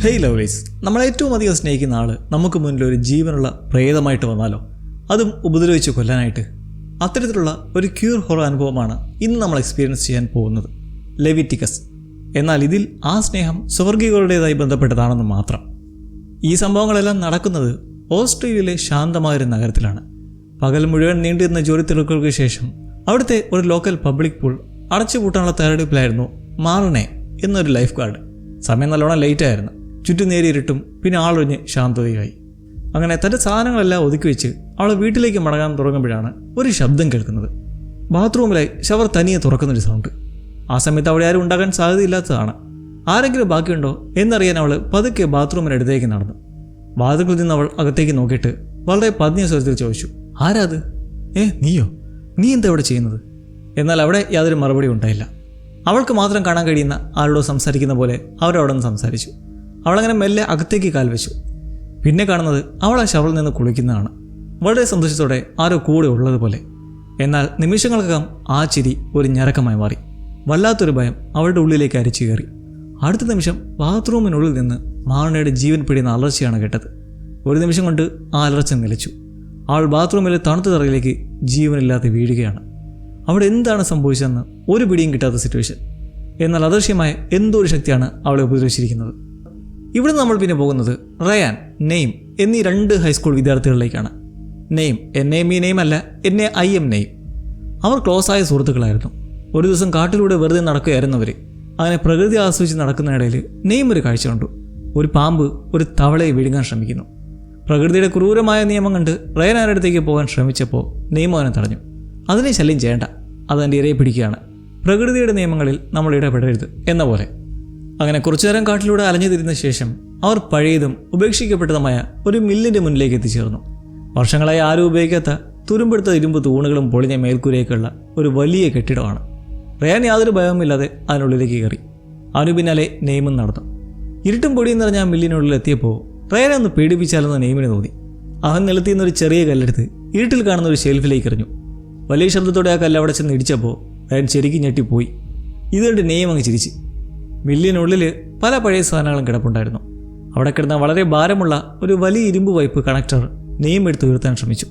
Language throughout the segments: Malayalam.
ഹേയ് ലവ്ലീസ്, നമ്മളേറ്റവും അധികം സ്നേഹിക്കുന്ന ആൾ നമുക്ക് മുന്നിൽ ഒരു ജീവനുള്ള പ്രേതമായിട്ട് വന്നാലോ, അതും ഉപദ്രവിച്ച് കൊല്ലാനായിട്ട്. അത്തരത്തിലുള്ള ഒരു ക്യൂർ ഹൊറർ അനുഭവമാണ് ഇന്ന് നമ്മൾ എക്സ്പീരിയൻസ് ചെയ്യാൻ പോകുന്നത്, ലെവിറ്റിക്കസ്. എന്നാൽ ഇതിൽ ആ സ്നേഹം സ്വർഗികളുടേതായി ബന്ധപ്പെട്ടതാണെന്ന് മാത്രം. ഈ സംഭവങ്ങളെല്ലാം നടക്കുന്നത് ഓസ്ട്രേലിയയിലെ ശാന്തമായൊരു നഗരത്തിലാണ്. പകൽ മുഴുവൻ നീണ്ടുനിന്ന ജോലി തിരക്കുകൾക്ക് ശേഷം അവിടുത്തെ ഒരു ലോക്കൽ പബ്ലിക് പൂൾ അടച്ചുപൂട്ടാനുള്ള തയ്യാറെടുപ്പിലായിരുന്നു മാറണേ എന്നൊരു ലൈഫ് ഗാർഡ്. സമയം നല്ലോണം ലേറ്റായിരുന്നു. ചുറ്റും നേരിയിട്ടും പിന്നെ ആളൊഴിഞ്ഞ് ശാന്തതയായി. അങ്ങനെ തൻ്റെ സാധനങ്ങളെല്ലാം ഒതുക്കി വെച്ച് അവൾ വീട്ടിലേക്ക് മടങ്ങാൻ തുടങ്ങുമ്പോഴാണ് ഒരു ശബ്ദം കേൾക്കുന്നത്. ബാത്റൂമിലായി ഷവർ തനിയെ തുറക്കുന്നൊരു സൗണ്ട്. ആ സമയത്ത് അവിടെ ആരും ഉണ്ടാകാൻ സാധ്യതയില്ലാത്തതാണ്. ആരെങ്കിലും ബാക്കിയുണ്ടോ എന്നറിയാൻ അവൾ പതുക്കെ ബാത്റൂമിനടുത്തേക്ക് നടന്നു. വാതിൽക്കിൽ നിന്ന് അവൾ അകത്തേക്ക് നോക്കിയിട്ട് വളരെ പതിഞ്ഞ സ്വരത്തിൽ ചോദിച്ചു, ആരാത്? നീയോ? നീ എന്താ ഇവിടെ ചെയ്യുന്നത്? എന്നാൽ അവിടെ യാതൊരു മറുപടി ഉണ്ടായില്ല. അവൾക്ക് മാത്രം കാണാൻ കഴിയുന്ന ആരോടോ സംസാരിക്കുന്ന പോലെ അവരവിടെ നിന്ന് സംസാരിച്ചു. അവളങ്ങനെ മെല്ലെ അകത്തേക്ക് കാൽ വെച്ചു. പിന്നെ കാണുന്നത് അവൾ ആ ഷവറിൽ നിന്ന് കുളിക്കുന്നതാണ്. വളരെ സന്തോഷത്തോടെ ആരോ കൂടെ ഉള്ളതുപോലെ. എന്നാൽ നിമിഷങ്ങൾക്കകം ആ ചിരി ഒരു ഞരക്കമായി മാറി. വല്ലാത്തൊരു ഭയം അവളുടെ ഉള്ളിലേക്ക് അരിച്ചു കയറി. അടുത്ത നിമിഷം ബാത്റൂമിനുള്ളിൽ നിന്ന് മാറണയുടെ ജീവൻ പിടിയുന്ന അലർച്ചയാണ് കേട്ടത്. ഒരു നിമിഷം കൊണ്ട് ആ അലർച്ച നിലച്ചു. അവൾ ബാത്റൂമിലെ തണുത്ത തറയിലേക്ക് ജീവനില്ലാതെ വീഴുകയാണ്. അവിടെ എന്താണ് സംഭവിച്ചതെന്ന് ഒരു പിടിയും കിട്ടാത്ത സിറ്റുവേഷൻ. എന്നാൽ അദൃശ്യമായ എന്തോ ഒരു ശക്തിയാണ് അവളെ ഉപദ്രവിച്ചിരിക്കുന്നത്. ഇവിടെ നമ്മൾ പിന്നെ പോകുന്നത് റയാൻ, നെയിം എന്നീ രണ്ട് ഹൈസ്കൂൾ വിദ്യാർത്ഥികളിലേക്കാണ്. നെയിം NAME നെയിം അല്ല, NAIM നെയിം. അവർ ക്ലോസ് ആയ സുഹൃത്തുക്കളായിരുന്നു. ഒരു ദിവസം കാട്ടിലൂടെ വെറുതെ നടക്കുകയായിരുന്നു അവർ. അങ്ങനെ പ്രകൃതി ആസ്വദിച്ച് നടക്കുന്നതിനിടയിൽ നെയിം ഒരു കാഴ്ച കണ്ടു. ഒരു പാമ്പ് ഒരു തവളയെ വിഴുങ്ങാൻ ശ്രമിക്കുന്നു. പ്രകൃതിയുടെ ക്രൂരമായ നിയമം കണ്ട് റയാൻ അടുത്തേക്ക് പോകാൻ ശ്രമിച്ചപ്പോൾ നെയിം അവനെ തടഞ്ഞു. അതിനെ ശല്യം ചെയ്യേണ്ട, അതെൻ്റെ ഇരയെ പിടിക്കുകയാണ്. പ്രകൃതിയുടെ നിയമങ്ങളിൽ നമ്മൾ ഇടപെടരുത് എന്ന പോലെ. അങ്ങനെ കുറച്ചു നേരം കാട്ടിലൂടെ അലഞ്ഞു തിരിഞ്ഞ ശേഷം അവർ പഴയതും ഉപേക്ഷിക്കപ്പെട്ടതുമായ ഒരു മില്ലിൻ്റെ മുന്നിലേക്ക് എത്തിച്ചേർന്നു. വർഷങ്ങളായി ആരും ഉപയോഗിക്കാത്ത തുരുമ്പെടുത്ത ഇരുമ്പ് തൂണുകളും പൊളിഞ്ഞ മേൽക്കൂരയൊക്കെയുള്ള ഒരു വലിയ കെട്ടിടമാണ്. റയാൻ യാതൊരു ഭയവുമില്ലാതെ അതിനുള്ളിലേക്ക് കയറി. അവനു പിന്നാലെ നെയിമും നടന്നു. ഇരുട്ടും പൊടിയും നിറഞ്ഞ ആ മില്ലിനുള്ളിൽ എത്തിയപ്പോൾ റയാനെ ഒന്ന് പേടിപ്പിച്ചാലെന്ന് നെയിമിന് തോന്നി. അവൻ നിലത്തിൽ നിന്നൊരു ചെറിയ കല്ലെടുത്ത് ഇരുട്ടിൽ കാണുന്ന ഒരു ഷെൽഫിലേക്ക് എറിഞ്ഞു. വലിയ ശബ്ദത്തോടെ ആ കല്ല് അവിടെ ചെന്ന് ഇടിച്ചപ്പോൾ റയാൻ ശരിക്കും ഞെട്ടിപ്പോയി. ഇതുകൊണ്ട് നെയിം അങ്ങ് ചിരിച്ച്. മില്ലിനുള്ളിൽ പല പഴയ സാധനങ്ങളും കിടപ്പുണ്ടായിരുന്നു. അവിടെ കിടന്ന വളരെ ഭാരമുള്ള ഒരു വലിയ ഇരുമ്പ് പൈപ്പ് കണക്ടർ നെയിം എടുത്ത് ഉയർത്താൻ ശ്രമിച്ചു.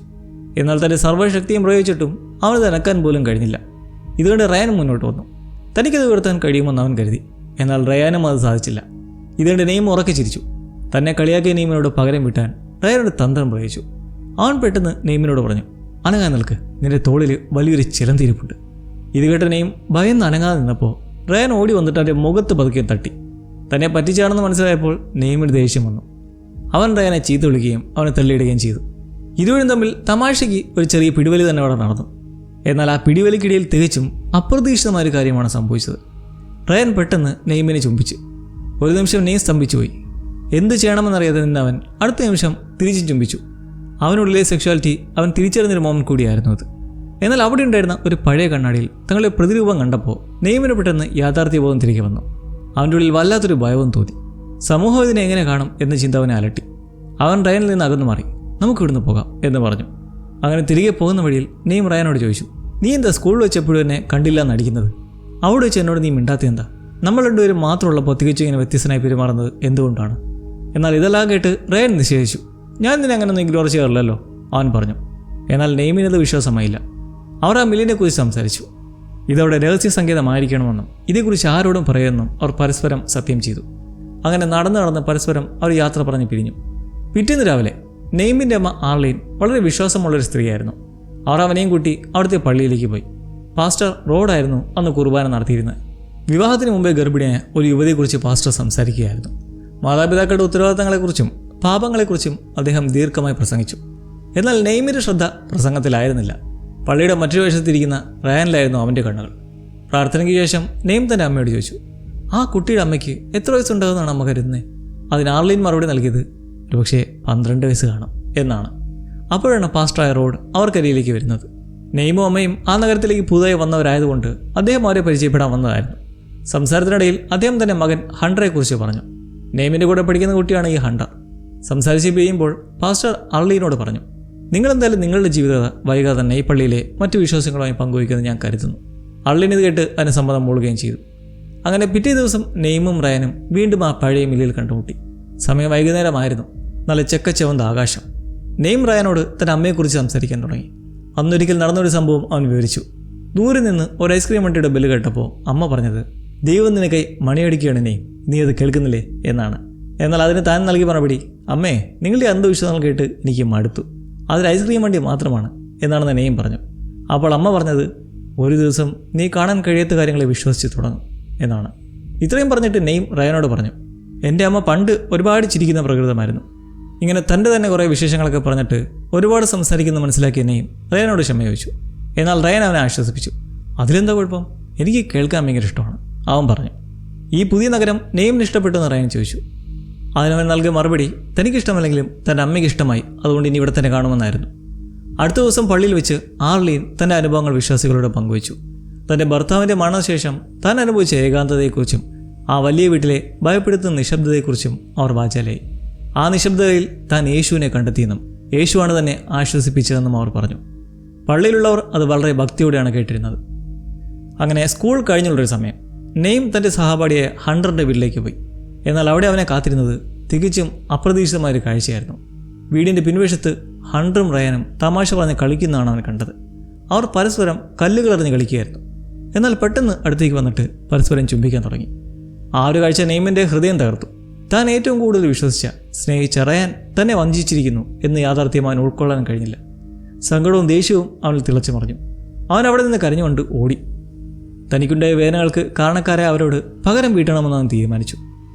എന്നാൽ തൻ്റെ സർവ്വശക്തിയും പ്രയോഗിച്ചിട്ടും അവന് തനക്കാൻ പോലും കഴിഞ്ഞില്ല. ഇതുകൊണ്ട് റയാനും മുന്നോട്ട് വന്നു. തനിക്കത് ഉയർത്താൻ കഴിയുമെന്ന് അവൻ കരുതി. എന്നാൽ റയാനും അത് സാധിച്ചില്ല. ഇതുകൊണ്ട് നെയിം ഉറക്കെ ചിരിച്ചു. തന്നെ കളിയാക്കിയ നെയിമിനോട് പകരം വിട്ടാൻ റയാനോട് തന്ത്രം പ്രയോഗിച്ചു. അവൻ പെട്ടെന്ന് നെയിമിനോട് പറഞ്ഞു, അനങ്ങാൻ നിൽക്ക്, നിന്റെ തോളിൽ വലിയൊരു ചിലന്തിരിപ്പുണ്ട്. ഇത് കേട്ട നെയിം ഭയന്ന് അനങ്ങാതെ നിന്നപ്പോൾ റയാൻ ഓടി വന്നിട്ട് അവൻ്റെ മുഖത്ത് പതുക്കെ തട്ടി. തന്നെ പറ്റിച്ചാണെന്ന് മനസ്സിലായപ്പോൾ നെയിമിന് ദേഷ്യം വന്നു. അവൻ റയാനെ ചീത്ത വിളിക്കുകയും അവനെ തള്ളിയിടുകയും ചെയ്തു. ഇരുവരും തമ്മിൽ തമാശയ്ക്ക് ഒരു ചെറിയ പിടിവലി തന്നെ അവിടെ നടന്നു. എന്നാൽ ആ പിടിവലിക്കിടയിൽ തികച്ചും അപ്രതീക്ഷിതമായൊരു കാര്യമാണ് സംഭവിച്ചത്. റയാൻ പെട്ടെന്ന് നെയിമിനെ ചുംബിച്ചു. ഒരു നിമിഷം നെയിം സ്തംഭിച്ചുപോയി. എന്ത് ചെയ്യണമെന്നറിയാതെ നിന്നവൻ അടുത്ത നിമിഷം തിരിച്ചും ചുംബിച്ചു. അവനുള്ളിലെ സെക്ഷുവാലിറ്റി അവൻ തിരിച്ചറിഞ്ഞൊരു മൊമെന്റ് കൂടിയായിരുന്നു അത്. എന്നാൽ അവിടെ ഉണ്ടായിരുന്ന ഒരു പഴയ കണ്ണാടിയിൽ തങ്ങളുടെ പ്രതിരൂപം കണ്ടപ്പോൾ നെയിമിന് പെട്ടെന്ന് യാഥാർത്ഥ്യബോധം തിരികെ വന്നു. അവൻ്റെ ഉള്ളിൽ വല്ലാത്തൊരു ഭയവും തോന്നി. സമൂഹം ഇതിനെ എങ്ങനെ കാണും എന്ന ചിന്ത അവനെ അലട്ടി. അവൻ റയാനിൽ നിന്ന് അകന്നു മാറി. നമുക്ക് ഇവിടുന്ന് പോകാം എന്ന് പറഞ്ഞു. അങ്ങനെ തിരികെ പോകുന്ന വഴിയിൽ നെയിം റയാനോട് ചോദിച്ചു, നീ എന്താ സ്കൂളിൽ വെച്ചപ്പോഴും എന്നെ കണ്ടില്ല എന്നടിക്കുന്നത്? അവിടെ വെച്ച് എന്നോട് നീ മിണ്ടാത്ത എന്താ? നമ്മൾ രണ്ടുപേരും മാത്രമുള്ളപ്പോൾ തികച്ചും ഇങ്ങനെ വ്യത്യസ്തനായി പെരുമാറുന്നത് എന്തുകൊണ്ടാണ്? എന്നാൽ ഇതെല്ലാം കേട്ട് റയാൻ നിഷേധിച്ചു. ഞാൻ നിന്നെ അങ്ങനെയൊന്നും ഇഗ്നോർ ചെയ്യാറില്ലല്ലോ, അവൻ പറഞ്ഞു. എന്നാൽ നെയിമിനത് വിശ്വാസമായില്ല. അവർ ആ മില്ലിനെക്കുറിച്ച് സംസാരിച്ചു. ഇതവിടെ രഹസ്യ സങ്കേതമായിരിക്കണമെന്നും ഇതേക്കുറിച്ച് ആരോടും പറയുമെന്നും അവർ പരസ്പരം സത്യം ചെയ്തു. അങ്ങനെ നടന്ന് പരസ്പരം അവർ യാത്ര പറഞ്ഞ് പിരിഞ്ഞു. പിറ്റേന്ന് രാവിലെ നെയിമിൻ്റെ അമ്മ ആർലൈൻ വളരെ വിശ്വാസമുള്ളൊരു സ്ത്രീയായിരുന്നു. അവർ അവനെയും കൂട്ടി അവിടുത്തെ പള്ളിയിലേക്ക് പോയി. പാസ്റ്റർ റോഡായിരുന്നു അന്ന് കുർബാന നടത്തിയിരുന്നത്. വിവാഹത്തിന് മുമ്പേ ഗർഭിണിയായ ഒരു യുവതിയെക്കുറിച്ച് പാസ്റ്റർ സംസാരിക്കുകയായിരുന്നു. മാതാപിതാക്കളുടെ ഉത്തരവാദിത്തങ്ങളെക്കുറിച്ചും പാപങ്ങളെക്കുറിച്ചും അദ്ദേഹം ദീർഘമായി പ്രസംഗിച്ചു. എന്നാൽ നെയിമിൻ്റെ ശ്രദ്ധ പ്രസംഗത്തിലായിരുന്നില്ല. പള്ളിയുടെ മറ്റൊരു വശത്തിരിക്കുന്ന റയാനിലായിരുന്നു അവൻ്റെ കണ്ണുകൾ. പ്രാർത്ഥനയ്ക്ക് ശേഷം നെയിം തൻ്റെ അമ്മയോട് ചോദിച്ചു, ആ കുട്ടിയുടെ അമ്മയ്ക്ക് എത്ര വയസ്സുണ്ടാകുമെന്നാണ് അമ്മ കരുതുന്നത്? അതിന് ആർലൈൻ മറുപടി നൽകിയത് ഒരുപക്ഷെ 12 വയസ്സ് കാണും എന്നാണ്. അപ്പോഴാണ് പാസ്റ്ററായ റോഡ് അവർക്കരിയിലേക്ക് വരുന്നത്. നെയിമും അമ്മയും ആ നഗരത്തിലേക്ക് പുതുതായി വന്നവരായതുകൊണ്ട് അദ്ദേഹം അവരെ പരിചയപ്പെടാൻ വന്നതായിരുന്നു. സംസാരത്തിനിടയിൽ അദ്ദേഹം തൻ്റെ മകൻ ഹണ്ടറെക്കുറിച്ച് പറഞ്ഞു. നെയിമിൻ്റെ കൂടെ പഠിക്കുന്ന കുട്ടിയാണ് ഈ ഹണ്ടർ. സംസാരിച്ച് പിരിയുമ്പോൾ പാസ്റ്റർ അർലീനോട് പറഞ്ഞു, നിങ്ങളെന്തായാലും നിങ്ങളുടെ ജീവിതം വൈകാതെ തന്നെ ഈ പള്ളിയിലെ മറ്റു വിശ്വാസങ്ങളുമായി പങ്കുവയ്ക്കുമെന്ന് ഞാൻ കരുതുന്നു. അർലീൻ ഇത് കേട്ട് അതിന് സമ്മതം മൂളുകയും ചെയ്തു. അങ്ങനെ പിറ്റേ ദിവസം നെയിമും റയാനും വീണ്ടും ആ പഴയ മില്ലിൽ കണ്ടുമുട്ടി. സമയം വൈകുന്നേരമായിരുന്നു. നല്ല ചെക്കച്ചവന്ത ആകാശം. നെയിം റയാനോട് തൻ്റെ അമ്മയെക്കുറിച്ച് സംസാരിക്കാൻ തുടങ്ങി. അന്നൊരിക്കൽ നടന്നൊരു സംഭവം അവൻ വിവരിച്ചു. ദൂരെ നിന്ന് ഒരു ഐസ്ക്രീം വണ്ടിയുടെ ബെല്ല് കേട്ടപ്പോൾ അമ്മ പറഞ്ഞത്, ദൈവം നിനക്കായി മണിയടിക്കുകയാണ് നെയിം, നീ അത് കേൾക്കുന്നില്ലേ എന്നാണ്. എന്നാൽ അതിന് താൻ നൽകി മറുപടി, അമ്മേ നിങ്ങളുടെ അന്ധവിശ്വാസങ്ങൾ കേട്ട് എനിക്ക് മടുത്തു, അതൊരു ഐസ്ക്രീം വണ്ടി മാത്രമാണ് എന്നാണെന്ന് നെയിം പറഞ്ഞു. അപ്പോൾ അമ്മ പറഞ്ഞത്, ഒരു ദിവസം നീ കാണാൻ കഴിയാത്ത കാര്യങ്ങളെ വിശ്വസിച്ച് തുടങ്ങും എന്നാണ്. ഇത്രയും പറഞ്ഞിട്ട് നെയിം റയാനോട് പറഞ്ഞു, എൻ്റെ അമ്മ പണ്ട് ഒരുപാട് ചിരിക്കുന്ന പ്രകൃതമായിരുന്നു. ഇങ്ങനെ തൻ്റെ തന്നെ കുറേ വിശേഷങ്ങളൊക്കെ പറഞ്ഞിട്ട് ഒരുപാട് സംസാരിക്കുന്ന മനസ്സിലാക്കിയ നെയിം റയാനോട് ക്ഷമ ചോദിച്ചു. എന്നാൽ റയാൻ അവനെ ആശ്വസിപ്പിച്ചു. അതിലെന്താ കുഴപ്പം, എനിക്ക് കേൾക്കാൻ ഭയങ്കര ഇഷ്ടമാണ് അവൻ പറഞ്ഞു. ഈ പുതിയ നഗരം നെയിമിന് ഇഷ്ടപ്പെട്ടു എന്ന് റയാൻ ചോദിച്ചു. അതിനവൻ നൽകിയ മറുപടി തനിക്കിഷ്ടമല്ലെങ്കിലും തൻ്റെ അമ്മയ്ക്ക് ഇഷ്ടമായി, അതുകൊണ്ട് ഇനി ഇവിടെ തന്നെ കാണുമെന്നായിരുന്നു. അടുത്ത ദിവസം പള്ളിയിൽ വെച്ച് ആർലീൻ തൻ്റെ അനുഭവങ്ങൾ വിശ്വാസികളോട് പങ്കുവച്ചു. തൻ്റെ ഭർത്താവിൻ്റെ മരണശേഷം താൻ അനുഭവിച്ച ഏകാന്തതയെക്കുറിച്ചും ആ വലിയ വീട്ടിലെ ഭയപ്പെടുത്തുന്ന നിശബ്ദതയെക്കുറിച്ചും അവർ വാചാലായി. ആ നിശബ്ദതയിൽ താൻ യേശുവിനെ കണ്ടെത്തിയെന്നും യേശുവാണ് തന്നെ ആശ്വസിപ്പിച്ചതെന്നും അവർ പറഞ്ഞു. പള്ളിയിലുള്ളവർ അത് വളരെ ഭക്തിയോടെയാണ് കേട്ടിരുന്നത്. അങ്ങനെ സ്കൂൾ കഴിഞ്ഞുള്ളൊരു സമയം നെയിം തൻ്റെ സഹപാഠിയായ ഹണ്ടറിൻ്റെ വീട്ടിലേക്ക് പോയി. എന്നാൽ അവിടെ അവനെ കാത്തിരുന്നത് തികച്ചും അപ്രതീക്ഷിതമായൊരു കാഴ്ചയായിരുന്നു. വീടിൻ്റെ പിൻവശത്ത് ഹണ്ടറും റയാനും തമാശ പറഞ്ഞ് കളിക്കുന്നതാണ് അവൻ കണ്ടത്. അവർ പരസ്പരം കല്ലുകളെറിഞ്ഞ് കളിക്കുകയായിരുന്നു. എന്നാൽ പെട്ടെന്ന് അടുത്തേക്ക് വന്നിട്ട് പരസ്പരം ചുംബിക്കാൻ തുടങ്ങി. ആ ഒരു കാഴ്ച നെയിമിൻ്റെ ഹൃദയം തകർത്തു. താൻ ഏറ്റവും കൂടുതൽ വിശ്വസിച്ച, സ്നേഹിച്ച റയാൻ തന്നെ വഞ്ചിച്ചിരിക്കുന്നു എന്ന് യാഥാർത്ഥ്യം അവൻ ഉൾക്കൊള്ളാൻ കഴിഞ്ഞില്ല. സങ്കടവും ദേഷ്യവും അവനിൽ തിളച്ചു മറിഞ്ഞു. അവൻ അവിടെ നിന്ന് കരഞ്ഞുകൊണ്ട് ഓടി. തനിക്കുണ്ടായ വേദനകൾക്ക് കാരണക്കാരായ അവരോട് പകരം വീട്ടണമെന്ന് അവൻ തീരുമാനിച്ചു.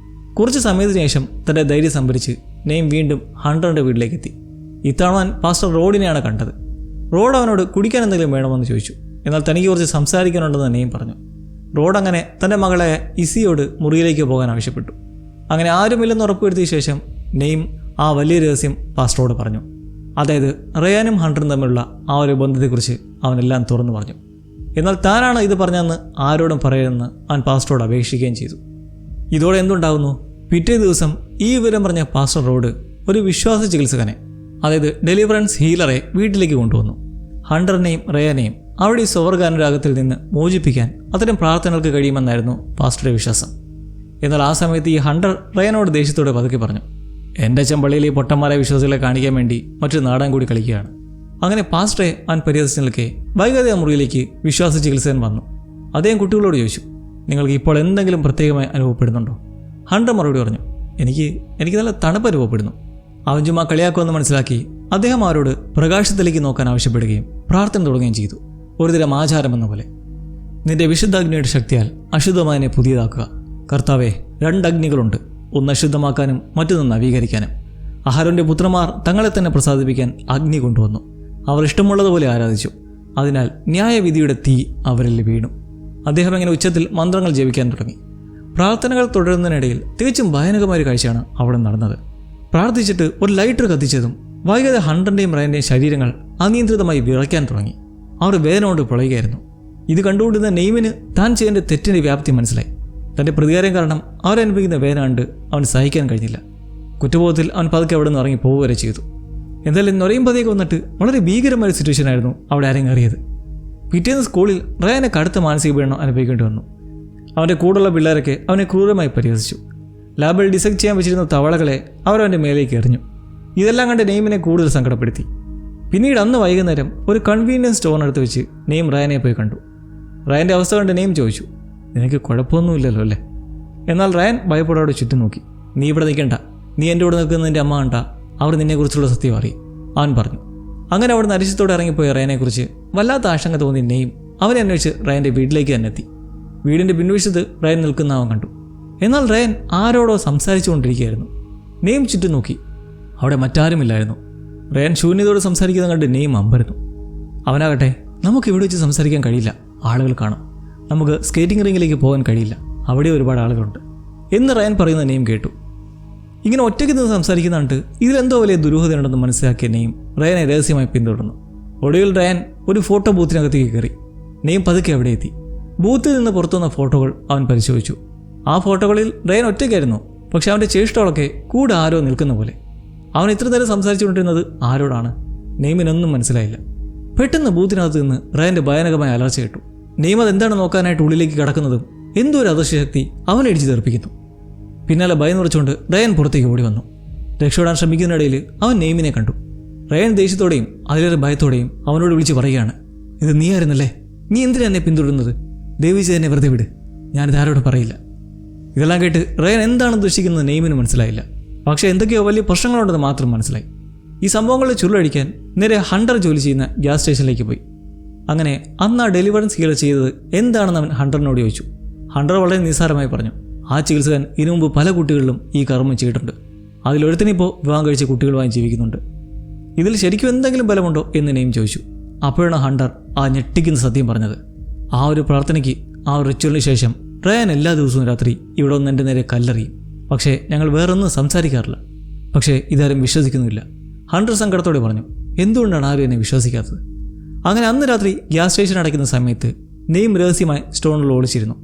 കുറച്ച് സമയത്തിന് ശേഷം തൻ്റെ ധൈര്യം സംഭരിച്ച് നെയിം വീണ്ടും ഹണ്ടറിൻ്റെ വീട്ടിലേക്കെത്തി. ഇത്തവണ അവൻ പാസ്റ്റർ റോഡിനെയാണ് കണ്ടത്. റോഡ് അവനോട് കുടിക്കാൻ എന്തെങ്കിലും വേണമെന്ന് ചോദിച്ചു. എന്നാൽ തനിക്ക് കുറച്ച് സംസാരിക്കാനുണ്ടെന്ന് നെയിം പറഞ്ഞു. റോഡ് അങ്ങനെ തൻ്റെ മകളെ ഇസിയോട് മുറിയിലേക്ക് പോകാൻ ആവശ്യപ്പെട്ടു. അങ്ങനെ ആരുമില്ലെന്ന് ഉറപ്പുവരുത്തിയ ശേഷം നെയിം ആ വലിയ രഹസ്യം പാസ്റ്ററോട് പറഞ്ഞു. അതായത് റയാനും ഹണ്ടറും തമ്മിലുള്ള ആ ഒരു ബന്ധത്തെക്കുറിച്ച് അവനെല്ലാം തുറന്നു പറഞ്ഞു. എന്നാൽ താനാണ് ഇത് പറഞ്ഞതെന്ന് ആരോടും പറയരുതെന്ന് അവൻ പാസ്റ്ററോട് അപേക്ഷിക്കുകയും ചെയ്തു. ഇതോടെ എന്തുണ്ടാകുന്നു, പിറ്റേ ദിവസം ഈ വിവരം പറഞ്ഞ പാസ്റ്റർ റോഡ് ഒരു വിശ്വാസ ചികിത്സകനെ, അതായത് ഡെലിവറൻസ് ഹീലറെ വീട്ടിലേക്ക് കൊണ്ടുവന്നു. ഹണ്ടറിനെയും റയാനെയും അവിടെ ഈ സ്വർഗാനുരാഗത്തിൽ നിന്ന് മോചിപ്പിക്കാൻ അത്തരം പ്രാർത്ഥനകൾക്ക് കഴിയുമെന്നായിരുന്നു പാസ്റ്ററുടെ വിശ്വാസം. എന്നാൽ ആ സമയത്ത് ഈ ഹണ്ടർ റയാനോട് ദേഷ്യത്തോടെ പതുക്കെ പറഞ്ഞു, എൻ്റെ അച്ഛൻ പള്ളിയിലെ ഈ പൊട്ടന്മാരെ വിശ്വാസികളെ കാണിക്കാൻ വേണ്ടി മറ്റൊരു നാടൻ കൂടി കളിക്കുകയാണ്. അങ്ങനെ പാസ്റ്ററെ അവൻ പരിഹസിച്ച് നിൽക്കെ വൈകാതെ ആ മുറിയിലേക്ക് വിശ്വാസ ചികിത്സകൻ വന്നു. അദ്ദേഹം കുട്ടികളോട് ചോദിച്ചു, നിങ്ങൾക്ക് ഇപ്പോൾ എന്തെങ്കിലും പ്രത്യേകമായി അനുഭവപ്പെടുന്നുണ്ടോ? ഹണ്ടർ മറുപടി പറഞ്ഞു, എനിക്ക് നല്ല തണുപ്പ് അനുഭവപ്പെടുന്നു. അവൻ ചുമ്മാ കളിയാക്കുമെന്ന് മനസ്സിലാക്കി അദ്ദേഹം അവരോട് പ്രകാശത്തിലേക്ക് നോക്കാൻ ആവശ്യപ്പെടുകയും പ്രാർത്ഥന തുടങ്ങുകയും ചെയ്തു. ഒരുതരം ആചാരമെന്ന പോലെ. നിന്റെ വിശുദ്ധാഗ്നിയുടെ ശക്തിയാൽ അശുദ്ധമായതിനെ പുതിയതാക്കുക. കർത്താവെ, 2 അഗ്നികളുണ്ട്, ഒന്ന് അശുദ്ധമാക്കാനും മറ്റൊന്ന് നവീകരിക്കാനും. അഹരോന്റെ പുത്രന്മാർ തങ്ങളെ തന്നെ പ്രസാദിപ്പിക്കാൻ അഗ്നി കൊണ്ടുവന്നു. അവർ ഇഷ്ടമുള്ളതുപോലെ ആരാധിച്ചു. അതിനാൽ ന്യായവിധിയുടെ തീ അവരിൽ വീണു. അദ്ദേഹം ഇങ്ങനെ ഉച്ചത്തിൽ മന്ത്രങ്ങൾ ജപിക്കാൻ തുടങ്ങി. പ്രാർത്ഥനകൾ തുടരുന്നതിനിടയിൽ തികച്ചും ഭയാനകമായ കാഴ്ചയാണ് അവിടെ നടന്നത്. പ്രാർത്ഥിച്ചിട്ട് ഒരു ലൈറ്റർ കത്തിച്ചതും വൈകാതെ ഹണ്ടറിൻ്റെയും റയാൻ്റെയും ശരീരങ്ങൾ അനിയന്ത്രിതമായി വിറയ്ക്കാൻ തുടങ്ങി. അവർ വേദന കൊണ്ട് പൊളയുകയായിരുന്നു. ഇത് കണ്ടുകൊണ്ടിരുന്ന നെയ്മിന് താൻ ചെയ്യേണ്ട തെറ്റിൻ്റെ വ്യാപ്തി മനസ്സിലായി. തൻ്റെ പ്രതികാരം കാരണം അവരനുഭവിക്കുന്ന വേദന കണ്ട് അവൻ സഹിക്കാൻ കഴിഞ്ഞില്ല. കുറ്റബോധത്തിൽ അവൻ പതുക്കെ അവിടെ നിന്ന് ഇറങ്ങി പോവുക വരെ ചെയ്തു. എന്തായാലും നൊരയും പതിയൊക്കെ വന്നിട്ട് വളരെ ഭീകരമായ സിറ്റുവേഷനായിരുന്നു അവിടെ അരങ്ങേറിയത്. പിറ്റേന്ന് സ്കൂളിൽ റയാനെ കടുത്ത മാനസിക പീഡനം അനുഭവിക്കേണ്ടി വന്നു. അവൻ്റെ കൂടെയുള്ള പിള്ളേരൊക്കെ അവനെ ക്രൂരമായി പരിഹസിച്ചു. ലാബിൽ ഡിസെക്ട് ചെയ്യാൻ വെച്ചിരുന്ന തവളകളെ അവരവൻ്റെ മേലേക്ക് എറിഞ്ഞു. ഇതെല്ലാം കണ്ട് നെയ്മിനെ കൂടുതൽ സങ്കടപ്പെടുത്തി. പിന്നീട് അന്ന് വൈകുന്നേരം ഒരു കൺവീനിയൻസ് സ്റ്റോറിനടുത്ത് വെച്ച് നെയ്ം റയാനെ പോയി കണ്ടു. റയാൻ്റെ അവസ്ഥ കണ്ട് നെയ്ം ചോദിച്ചു, നിനക്ക് കുഴപ്പമൊന്നുമില്ലല്ലോ അല്ലേ? എന്നാൽ റയാൻ ഭയപ്പെടാതെ ചുറ്റും നോക്കി. നീ ഇവിടെ നിൽക്കണ്ട, നീ എൻ്റെ കൂടെ നിൽക്കുന്നതിൻ്റെ അമ്മ കണ്ട അവർ നിന്നെക്കുറിച്ചുള്ള സത്യം അറിയും, അവൻ പറഞ്ഞു. അങ്ങനെ അവിടെ നരിശത്തോടെ ഇറങ്ങിപ്പോയ റയാനെക്കുറിച്ച് വല്ലാത്ത ആശങ്ക തോന്നി നെയ്ം അവനെ അന്വേഷിച്ച് റയാൻ്റെ വീട്ടിലേക്ക് തന്നെ എത്തി. വീടിൻ്റെ പിൻവശത്ത് റയാൻ നിൽക്കുന്ന അവൻ കണ്ടു. എന്നാൽ റയാൻ ആരോടോ സംസാരിച്ചുകൊണ്ടിരിക്കുകയായിരുന്നു. നെയ്ം ചുറ്റും നോക്കി. അവിടെ മറ്റാരുമില്ലായിരുന്നു. റയാൻ ശൂന്യതയോട് സംസാരിക്കുന്നത് കണ്ട് നെയ്ം അമ്പരന്നു. അവനാകട്ടെ, നമുക്ക് ഇവിടെ വെച്ച് സംസാരിക്കാൻ കഴിയില്ല, ആളുകൾ കാണും. നമുക്ക് സ്കേറ്റിംഗ് റിങ്ങിലേക്ക് പോകാൻ കഴിയില്ല, അവിടെ ഒരുപാട് ആളുകളുണ്ട് എന്ന് റയാൻ പറയുന്ന നെയ്ം കേട്ടു. ഇങ്ങനെ ഒറ്റയ്ക്ക് നിന്ന് സംസാരിക്കുന്നുണ്ട്, ഇതിലെന്തോ വലിയ ദുരൂഹതയുണ്ടെന്ന് മനസ്സിലാക്കിയ നെയ്ം റയാനെ രഹസ്യമായി പിന്തുടർന്നു. ഒടുവിൽ റയാൻ ഒരു ഫോട്ടോ ബൂത്തിനകത്തേക്ക് കയറി. നെയ്ം പതുക്കെ അവിടെ എത്തി. ബൂത്തിൽ നിന്ന് പുറത്തുവന്ന ഫോട്ടോകൾ അവൻ പരിശോധിച്ചു. ആ ഫോട്ടോകളിൽ റയാൻ ഒറ്റയ്ക്കായിരുന്നു, പക്ഷെ അവൻ്റെ ചേഷ്ടകളൊക്കെ കൂടെ ആരോ നിൽക്കുന്ന പോലെ. അവൻ ഇത്ര നേരം സംസാരിച്ചുകൊണ്ടിരുന്നത് ആരോടാണ്? നെയ്മിനൊന്നും മനസ്സിലായില്ല. പെട്ടെന്ന് ബൂത്തിനകത്ത് നിന്ന് റയാൻ്റെ ഭയാനകമായ അലർച്ച കേട്ടു. നെയ്ം അതെന്താണ് നോക്കാനായിട്ട് ഉള്ളിലേക്ക് കടക്കുന്നതും എന്തോ ഒരു അദൃശ്യശക്തി അവനെ ഇടിച്ചു തെറിപ്പിക്കുന്നു. പിന്നാലെ ഭയം നിറച്ചുകൊണ്ട് റയൻ പുറത്തേക്ക് ഓടി വന്നു. രക്ഷപ്പെടാൻ ശ്രമിക്കുന്നതിനിടയിൽ അവൻ നെയ്മിനെ കണ്ടു. റയൻ ദേഷ്യത്തോടെയും അതിലേറെ ഭയത്തോടെയും അവനോട് വിളിച്ച് പറയുകയാണ്, ഇത് നീ ആയിരുന്നല്ലേ? നീ എന്തിനാ എന്നെ പിന്തുടരുന്നത്? ദയവിച്ച് എന്നെ വെറുതെ വിട്, ഞാനിത് ആരോടും പറയില്ല. ഇതെല്ലാം കേട്ട് റയൻ എന്താണ് ഉദ്ദേശിക്കുന്നത് നെയ്മിന് മനസ്സിലായില്ല. പക്ഷേ എന്തൊക്കെയോ വലിയ പ്രശ്നങ്ങളുണ്ടെന്ന് മാത്രം മനസ്സിലായി. ഈ സംഭവങ്ങളെ ചുരുളടിക്കാൻ നേരെ ഹണ്ടർ ജോലി ചെയ്യുന്ന ഗ്യാസ് സ്റ്റേഷനിലേക്ക് പോയി. അങ്ങനെ അന്ന് ആ ഡെലിവറൻസ് ചികിത്സ ചെയ്തത് എന്താണെന്ന് അവൻ ഹണ്ടറിനോട് ചോദിച്ചു. ഹണ്ടർ വളരെ നിസ്സാരമായി പറഞ്ഞു, ആ ചികിത്സകൻ ഇതിനു മുമ്പ് പല കുട്ടികളിലും ഈ കർമ്മം ചെയ്തിട്ടുണ്ട്. അതിലൊരുത്തനിപ്പോൾ വിവാഹം കഴിച്ച കുട്ടികളുമായി ജീവിക്കുന്നുണ്ട്. ഇതിൽ ശരിക്കും എന്തെങ്കിലും ബലമുണ്ടോ എന്ന് നെയ്ം ചോദിച്ചു. അപ്പോഴാണ് ഹണ്ടർ ആ ഞെട്ടിക്കുന്ന സത്യം പറഞ്ഞത്. ആ ഒരു പ്രാർത്ഥനയ്ക്ക്, ആ ഒരു റിച്വലിന് ശേഷം റയൻ എല്ലാ ദിവസവും രാത്രി ഇവിടെ ഒന്ന് എൻ്റെ നേരെ കല്ലെറിയും. പക്ഷേ ഞങ്ങൾ വേറൊന്നും സംസാരിക്കാറില്ല. പക്ഷേ ഇതാരും വിശ്വസിക്കുന്നില്ല. ഹണ്ടർ സങ്കടത്തോടെ പറഞ്ഞു, എന്തുകൊണ്ടാണ് ആരും എന്നെ വിശ്വസിക്കാത്തത്? അങ്ങനെ അന്ന് രാത്രി ഗ്യാസ് സ്റ്റേഷൻ അടയ്ക്കുന്ന സമയത്ത് നെയ്ം രഹസ്യമായി സ്റ്റോണിൽ ഒളിച്ചിരുന്നു.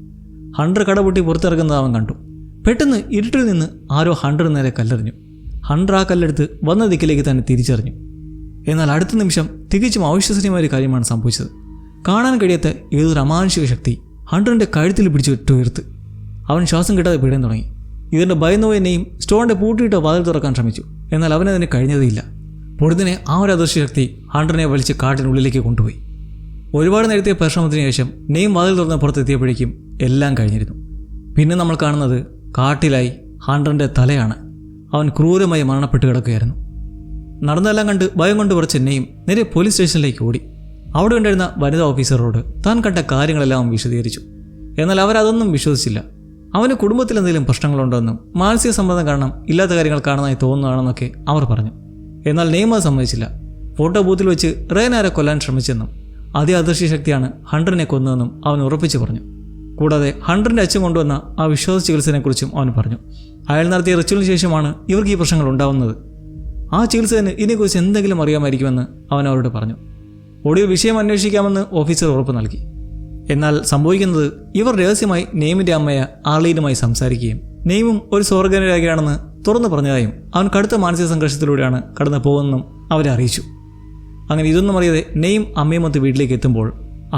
ഹണ്ടർ കടപൊട്ടി പുറത്തിറങ്ങുന്നത് അവൻ കണ്ടു. പെട്ടെന്ന് ഇരുട്ടിൽ നിന്ന് ആരോ ഹണ്ടറിന് നേരെ കല്ലെറിഞ്ഞു. ഹണ്ടർ ആ കല്ലെടുത്ത് വന്ന ദിക്കിലേക്ക് തന്നെ തിരിച്ചറിഞ്ഞു. എന്നാൽ അടുത്ത നിമിഷം തികച്ചും അവിശ്വസനീയമായ ഒരു കാര്യമാണ് സംഭവിച്ചത്. കാണാൻ കഴിയാത്ത ഏതൊരു അമാനുഷിക ശക്തി ഹണ്ടറിൻ്റെ കഴുത്തിൽ പിടിച്ചു ഉയർത്ത്. അവൻ ശ്വാസം കിട്ടാതെ പിടാൻ തുടങ്ങി. ഇതിൻ്റെ ഭയന്നുപോയെന്നെയും സ്റ്റോണിൻ്റെ പൂട്ടിയിട്ട് വാതിൽ തുറക്കാൻ ശ്രമിച്ചു. എന്നാൽ അവനതിന് കഴിഞ്ഞതേയില്ല. പൊടുതിനെ ആ ഒരു അദൃശ്യ ശക്തി ഹണ്ടറിനെ വലിച്ച് കാട്ടിനുള്ളിലേക്ക് കൊണ്ടുപോയി. ഒരുപാട് നേരത്തെ പരിശ്രമത്തിന് ശേഷം നെയ്ം വാതിൽ തുറന്ന് പുറത്തെത്തിയപ്പോഴേക്കും എല്ലാം കഴിഞ്ഞിരുന്നു. പിന്നെ നമ്മൾ കാണുന്നത് കാട്ടിലായി ഹണ്ടറിൻ്റെ തലയാണ്. അവൻ ക്രൂരമായി മരണപ്പെട്ട് കിടക്കുകയായിരുന്നു. നടന്നെല്ലാം കണ്ട് ഭയം കൊണ്ട് കുറച്ച് നെയ്ം നേരെ പോലീസ് സ്റ്റേഷനിലേക്ക് ഓടി. അവിടെ ഉണ്ടായിരുന്ന വനിതാ ഓഫീസറോട് താൻ കണ്ട കാര്യങ്ങളെല്ലാം അവൻ വിശദീകരിച്ചു. എന്നാൽ അവരതൊന്നും വിശ്വസിച്ചില്ല. അവന് കുടുംബത്തിൽ എന്തെങ്കിലും പ്രശ്നങ്ങളുണ്ടോയെന്നും മാനസിക സമ്മർദ്ദം കാരണം ഇല്ലാത്ത കാര്യങ്ങൾ കാണുന്നതായി തോന്നുന്നതാണെന്നൊക്കെ അവർ പറഞ്ഞു. എന്നാൽ നെയ്ം അത് സമ്മതിച്ചില്ല. ഫോട്ടോ ബൂത്തിൽ വെച്ച് റയനാരെ കൊല്ലാൻ ശ്രമിച്ചെന്നും അതേ അദൃശ്യ ശക്തിയാണ് ഹണ്ടറിനെ കൊന്നതെന്നും അവൻ ഉറപ്പിച്ച് പറഞ്ഞു. കൂടാതെ ഹണ്ടറിൻ്റെ അച്ഛൻ കൊണ്ടുവന്ന ആ വിശ്വാസ ചികിത്സയെക്കുറിച്ചും അവൻ പറഞ്ഞു. അയാൾ നടത്തിയ റിച്വലിന് ശേഷമാണ് ഇവർക്ക് ഈ പ്രശ്നങ്ങൾ ഉണ്ടാവുന്നത്. ആ ചികിത്സകന് ഇതിനെക്കുറിച്ച് എന്തെങ്കിലും അറിയാമായിരിക്കുമെന്ന് അവൻ അവരോട് പറഞ്ഞു. ഒടുവിൽ വിഷയം അന്വേഷിക്കാമെന്ന് ഓഫീസർ ഉറപ്പ് നൽകി. എന്നാൽ സംഭവിക്കുന്നത് ഇവർ രഹസ്യമായി നെയ്മിൻ്റെ അമ്മയെ ആർലീനുമായി സംസാരിക്കുകയും നെയ്മും ഒരു സ്വർഗ്ഗരാഗിയാണെന്ന് തുറന്നു പറഞ്ഞതായും അവൻ കടുത്ത മാനസിക സംഘർഷത്തിലൂടെയാണ് കടന്നു പോകുന്നതെന്നും അവരെ അറിയിച്ചു. അങ്ങനെ ഇതൊന്നും അറിയാതെ നെയ്ം അമ്മയുമൊത്ത് വീട്ടിലേക്ക് എത്തുമ്പോൾ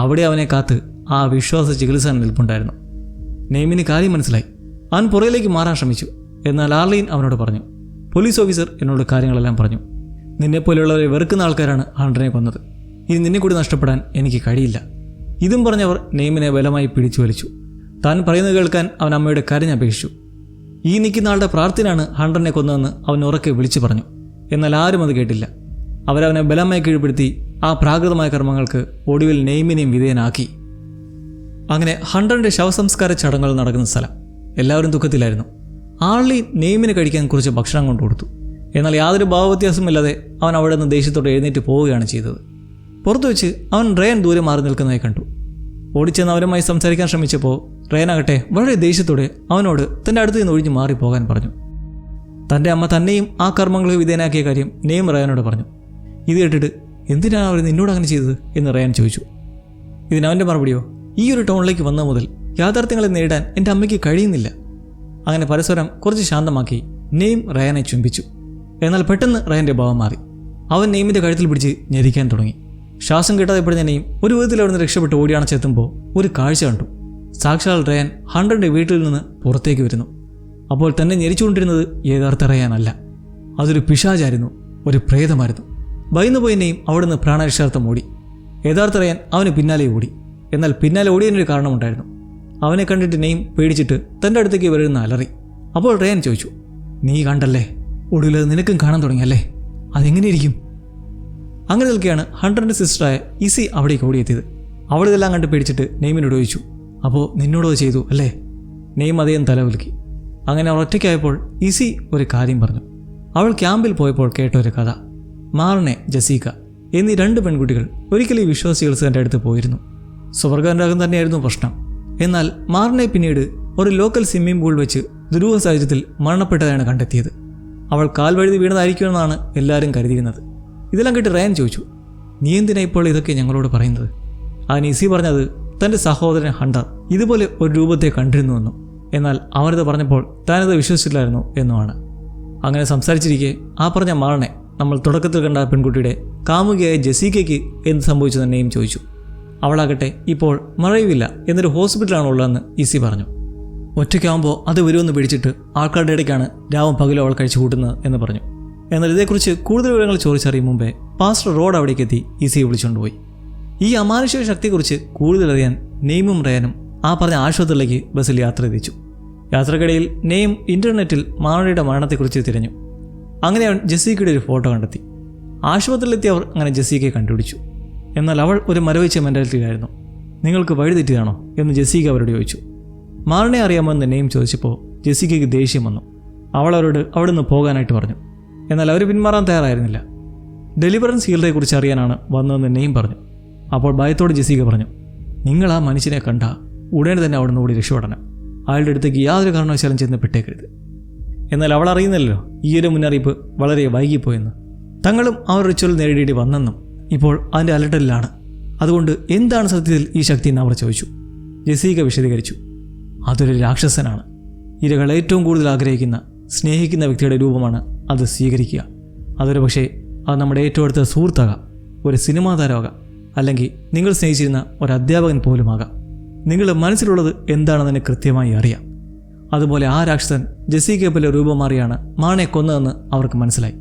അവിടെ അവനെ കാത്ത് ആ വിശ്വാസ ചികിത്സകൻ നിൽപ്പുണ്ടായിരുന്നു. നെയ്മിന് കാര്യം മനസ്സിലായി. അവൻ പുറയിലേക്ക് മാറാൻ ശ്രമിച്ചു. എന്നാൽ ആർലീൻ അവനോട് പറഞ്ഞു, പോലീസ് ഓഫീസർ എന്നോട് കാര്യങ്ങളെല്ലാം പറഞ്ഞു. നിന്നെപ്പോലെയുള്ളവരെ വെറുക്കുന്ന ആൾക്കാരാണ് ഹണ്ടറിനെ കൊന്നത്. ഇനി നിന്നെ കൂടി നഷ്ടപ്പെടാൻ എനിക്ക് കഴിയില്ല. ഇതും പറഞ്ഞവർ നെയ്മിനെ ബലമായി പിടിച്ചു വലിച്ചു. താൻ പറയുന്നത് കേൾക്കാൻ അവൻ അമ്മയുടെ കരഞ്ഞപേക്ഷിച്ചു. ഈ നിൽക്കുന്ന ആളുടെ പ്രാർത്ഥനയാണ് ഹണ്ടറിനെ കൊന്നതെന്ന് അവൻ ഉറക്കെ വിളിച്ചു പറഞ്ഞു. എന്നാൽ ആരും അത് കേട്ടില്ല. അവരവനെ ബലമായി കീഴ്പ്പെടുത്തി ആ പ്രാകൃതമായ കർമ്മങ്ങൾക്ക് ഒടുവിൽ നെയ്മിനെയും വിധേയനാക്കി. അങ്ങനെ ഹണ്ടറിൻ്റെ ശവസംസ്കാര ചടങ്ങുകൾ നടക്കുന്ന സ്ഥലം. എല്ലാവരും ദുഃഖത്തിലായിരുന്നു. ആർലീൻ നെയ്മിന് കഴിക്കാൻ കുറച്ച് ഭക്ഷണം കൊണ്ടു കൊടുത്തു. എന്നാൽ യാതൊരു ഭാവവ്യത്യാസമില്ലാതെ അവൻ അവിടെ നിന്ന് ദേഷ്യത്തോടെ എഴുന്നേറ്റ് പോവുകയാണ് ചെയ്തത്. പുറത്തു വെച്ച് അവൻ റയൻ ദൂരെ മാറി നിൽക്കുന്നതായി കണ്ടു. ഓടിച്ചെന്ന് അവരുമായി സംസാരിക്കാൻ ശ്രമിച്ചപ്പോൾ റയനാകട്ടെ വളരെ ദേഷ്യത്തോടെ അവനോട് തൻ്റെ അടുത്ത് നിന്ന് ഒഴിഞ്ഞു മാറിപ്പോകാൻ പറഞ്ഞു. തൻ്റെ അമ്മ തന്നെയും ആ കർമ്മങ്ങൾക്ക് വിധേയനാക്കിയ കാര്യം നെയ്ം റയനോട് പറഞ്ഞു. ഇത് കേട്ടിട്ട് എന്തിനാണ് അവർ നിന്നോട് അങ്ങനെ ചെയ്തത് എന്ന് റയൻ ചോദിച്ചു. ഇതിനവൻ്റെ മറുപടിയോ, ഈ ഒരു ടൗണിലേക്ക് വന്ന മുതൽ യാഥാർത്ഥ്യങ്ങളെ നേരിടാൻ എൻ്റെ അമ്മയ്ക്ക് കഴിയുന്നില്ല. അങ്ങനെ പരസ്പരം കുറച്ച് ശാന്തമാക്കി നെയ്ം റയനെ ചുംബിച്ചു. എന്നാൽ പെട്ടെന്ന് റയൻ്റെ ഭാവം മാറി. അവൻ നെയ്മിൻ്റെ കഴുത്തിൽ പിടിച്ച് ഞെരിക്കാൻ തുടങ്ങി. ശ്വാസം കിട്ടാതെ പെടുന്ന നെയ്ം ഒരു വിധത്തിൽ അവിടെ നിന്ന് രക്ഷപ്പെട്ട് ഓടിയണച്ചെത്തുമ്പോൾ ഒരു കാഴ്ച കണ്ടു. സാക്ഷാൽ റയൻ ഹണ്ടറിൻ്റെ വീട്ടിൽ നിന്ന് പുറത്തേക്ക് വരുന്നു. അപ്പോൾ തന്നെ ഞെരിച്ചുകൊണ്ടിരുന്നത് യഥാർത്ഥ റയാനല്ല, അതൊരു പിശാചായിരുന്നു, ഒരു പ്രേതമായിരുന്നു. ഭയന്നുപോയ നെയ്ം അവിടെ നിന്ന് പ്രാണരക്ഷാർത്ഥം ഓടി. യഥാർത്ഥ റയാൻ അവന് പിന്നാലെ ഓടി. എന്നാൽ പിന്നാലെ ഓടിയതിനൊരു കാരണമുണ്ടായിരുന്നു. അവനെ കണ്ടിട്ട് നെയ്ം പേടിച്ചിട്ട് തൻ്റെ അടുത്തേക്ക് വരുന്ന അലറി. അപ്പോൾ റയാൻ ചോദിച്ചു, നീ കണ്ടല്ലേ, ഒടുവിൽ നിനക്കും കാണാൻ തുടങ്ങിയല്ലേ, അതെങ്ങനെയിരിക്കും? അങ്ങനെ നിൽക്കുകയാണ് ഹണ്ടറിൻ്റെ സിസ്റ്ററായ ഇസി അവിടേക്ക് ഓടിയെത്തിയത്. അവളിതെല്ലാം കണ്ട് പേടിച്ചിട്ട് നെയ്മിനോട് ചോദിച്ചു, അപ്പോൾ നിന്നോടോ ചെയ്തു അല്ലേ? നെയ്ം അതേം തലവിൽക്കി. അങ്ങനെ അവൾ ഒറ്റയ്ക്കായപ്പോൾ ഇസി ഒരു കാര്യം പറഞ്ഞു. അവൾ ക്യാമ്പിൽ പോയപ്പോൾ കേട്ട ഒരു കഥ. മാർനെ, ജസീക്ക എന്നീ 2 പെൺകുട്ടികൾ ഒരിക്കലും ഈ വിശ്വാസ ചികിത്സകൻ്റെ അടുത്ത് പോയിരുന്നു. സ്വർഗ്ഗാനുരാഗം തന്നെയായിരുന്നു പ്രശ്നം. എന്നാൽ മാർനെ പിന്നീട് ഒരു ലോക്കൽ സ്വിമ്മിംഗ് പൂൾ വെച്ച് ദുരൂഹ സാഹചര്യത്തിൽ മരണപ്പെട്ടതാണ് കണ്ടെത്തിയത്. അവൾ കാൽ വഴുതി വീണതായിരിക്കുമെന്നാണ് എല്ലാവരും കരുതിയിരുന്നത്. ഇതെല്ലാം കേട്ട് റയൻ ചോദിച്ചു, നീ എന്തിനാ ഇപ്പോൾ ഇതൊക്കെ ഞങ്ങളോട് പറയുന്നത്? അതിന് ഇസി പറഞ്ഞത് തൻ്റെ സഹോദരൻ ഹണ്ടർ ഇതുപോലെ ഒരു രൂപത്തെ കണ്ടിരുന്നുവെന്നും എന്നാൽ അവരത് പറഞ്ഞപ്പോൾ താനത് വിശ്വസിച്ചില്ലായിരുന്നു എന്നുമാണ്. അങ്ങനെ സംസാരിച്ചിരിക്കെ ആ പറഞ്ഞ മാർനെ നമ്മൾ തുടക്കത്തിൽ കണ്ട പെൺകുട്ടിയുടെ കാമുകിയായ ജസീക്കയ്ക്ക് എന്ത് സംഭവിച്ചു തന്നെയും ചോദിച്ചു. അവളാകട്ടെ ഇപ്പോൾ മറയുമില്ല എന്നൊരു ഹോസ്പിറ്റലാണുള്ളതെന്ന് ഇസി പറഞ്ഞു. ഒറ്റയ്ക്കാവുമ്പോൾ അത് വരുമെന്ന് പേടിച്ചിട്ട് ആൾക്കാരുടെ ഇടയ്ക്കാണ് രാവും പകലും അവൾ കഴിച്ചു കൂട്ടുന്നത് എന്ന് പറഞ്ഞു. എന്നാൽ ഇതേക്കുറിച്ച് കൂടുതൽ വിവരങ്ങൾ ചോദിച്ചറിയും മുമ്പേ പാസ്റ്റർ റോഡ് അവിടേക്ക് എത്തി ഈസിയെ വിളിച്ചുകൊണ്ടുപോയി. ഈ അമാനുഷിക ശക്തിയെക്കുറിച്ച് കൂടുതൽ അറിയാൻ നെയ്മും റയാനും ആ പറഞ്ഞ ആശുപത്രിയിലേക്ക് ബസ്സിൽ യാത്ര തിരിച്ചു. യാത്രക്കിടയിൽ നെയ്ം ഇൻ്റർനെറ്റിൽ മാണയുടെ മരണത്തെക്കുറിച്ച് തിരഞ്ഞു. അങ്ങനെ അവൻ ജെസ്സിക്കയുടെ ഒരു ഫോട്ടോ കണ്ടെത്തി. ആശുപത്രിയിലെത്തി അവർ അങ്ങനെ ജെസ്സിക്കയെ കണ്ടുപിടിച്ചു. എന്നാൽ അവൾ ഒരു മരവിച്ച മെൻറ്റാലിറ്റിയിലായിരുന്നു. നിങ്ങൾക്ക് വഴിതെറ്റിയാണോ എന്ന് ജെസ്സിക്ക അവരോട് ചോദിച്ചു. മാറിനെ അറിയാമോ എന്ന് നെയ്ം ചോദിച്ചപ്പോൾ ജെസ്സിക്കയ്ക്ക് ദേഷ്യം വന്നു. അവൾ അവരോട് അവിടെ നിന്ന് പോകാനായിട്ട് പറഞ്ഞു. എന്നാൽ അവർ പിന്മാറാൻ തയ്യാറായിരുന്നില്ല. ഡെലിവറൻസ് ഹീലറെക്കുറിച്ച് അറിയാനാണ് വന്നതെന്ന് നെയ്ം പറഞ്ഞു. അപ്പോൾ ഭയത്തോട് ജെസ്സിക്ക പറഞ്ഞു, നിങ്ങൾ ആ മനുഷ്യനെ കണ്ട ഉടനെ തന്നെ അവിടെ നിന്ന് ഓടി രക്ഷപ്പെടണം. അയാളുടെ അടുത്തേക്ക് യാതൊരു കാരണവശാലും ചെന്ന് പെട്ടേക്കരുത്. എന്നാൽ അവൾ അറിയുന്നില്ലല്ലോ ഈ ഒരു മുന്നറിയിപ്പ് വളരെ വൈകിപ്പോയെന്ന്. തങ്ങളും ആ റിച്വൽ നേരിടേണ്ടി വന്നെന്നും ഇപ്പോൾ അതിൻ്റെ അലട്ടലിലാണ്. അതുകൊണ്ട് എന്താണ് സത്യത്തിൽ ഈ ശക്തി എന്ന് അവർ ചോദിച്ചു. ജെസ്സിക്ക വിശദീകരിച്ചു, അതൊരു രാക്ഷസനാണ്. ഇരകൾ ഏറ്റവും കൂടുതൽ ആഗ്രഹിക്കുന്ന സ്നേഹിക്കുന്ന വ്യക്തിയുടെ രൂപമാണ് അത് സ്വീകരിക്കുക. അതൊരു പക്ഷേ അത് നമ്മുടെ ഏറ്റവും അടുത്ത സുഹൃത്താകാം, ഒരു സിനിമാ താരമാകാം, അല്ലെങ്കിൽ നിങ്ങൾ സ്നേഹിച്ചിരുന്ന ഒരു അധ്യാപകൻ പോലുമാകാം. നിങ്ങളുടെ മനസ്സിലുള്ളത് എന്താണെന്ന് കൃത്യമായി അറിയാം. അതുപോലെ ആ രാക്ഷസൻ ജെസ്സിക്കയെ പോലെ രൂപം മാറിയാണ് മാണയെ കൊന്നതെന്ന് അവർക്ക് മനസ്സിലായി.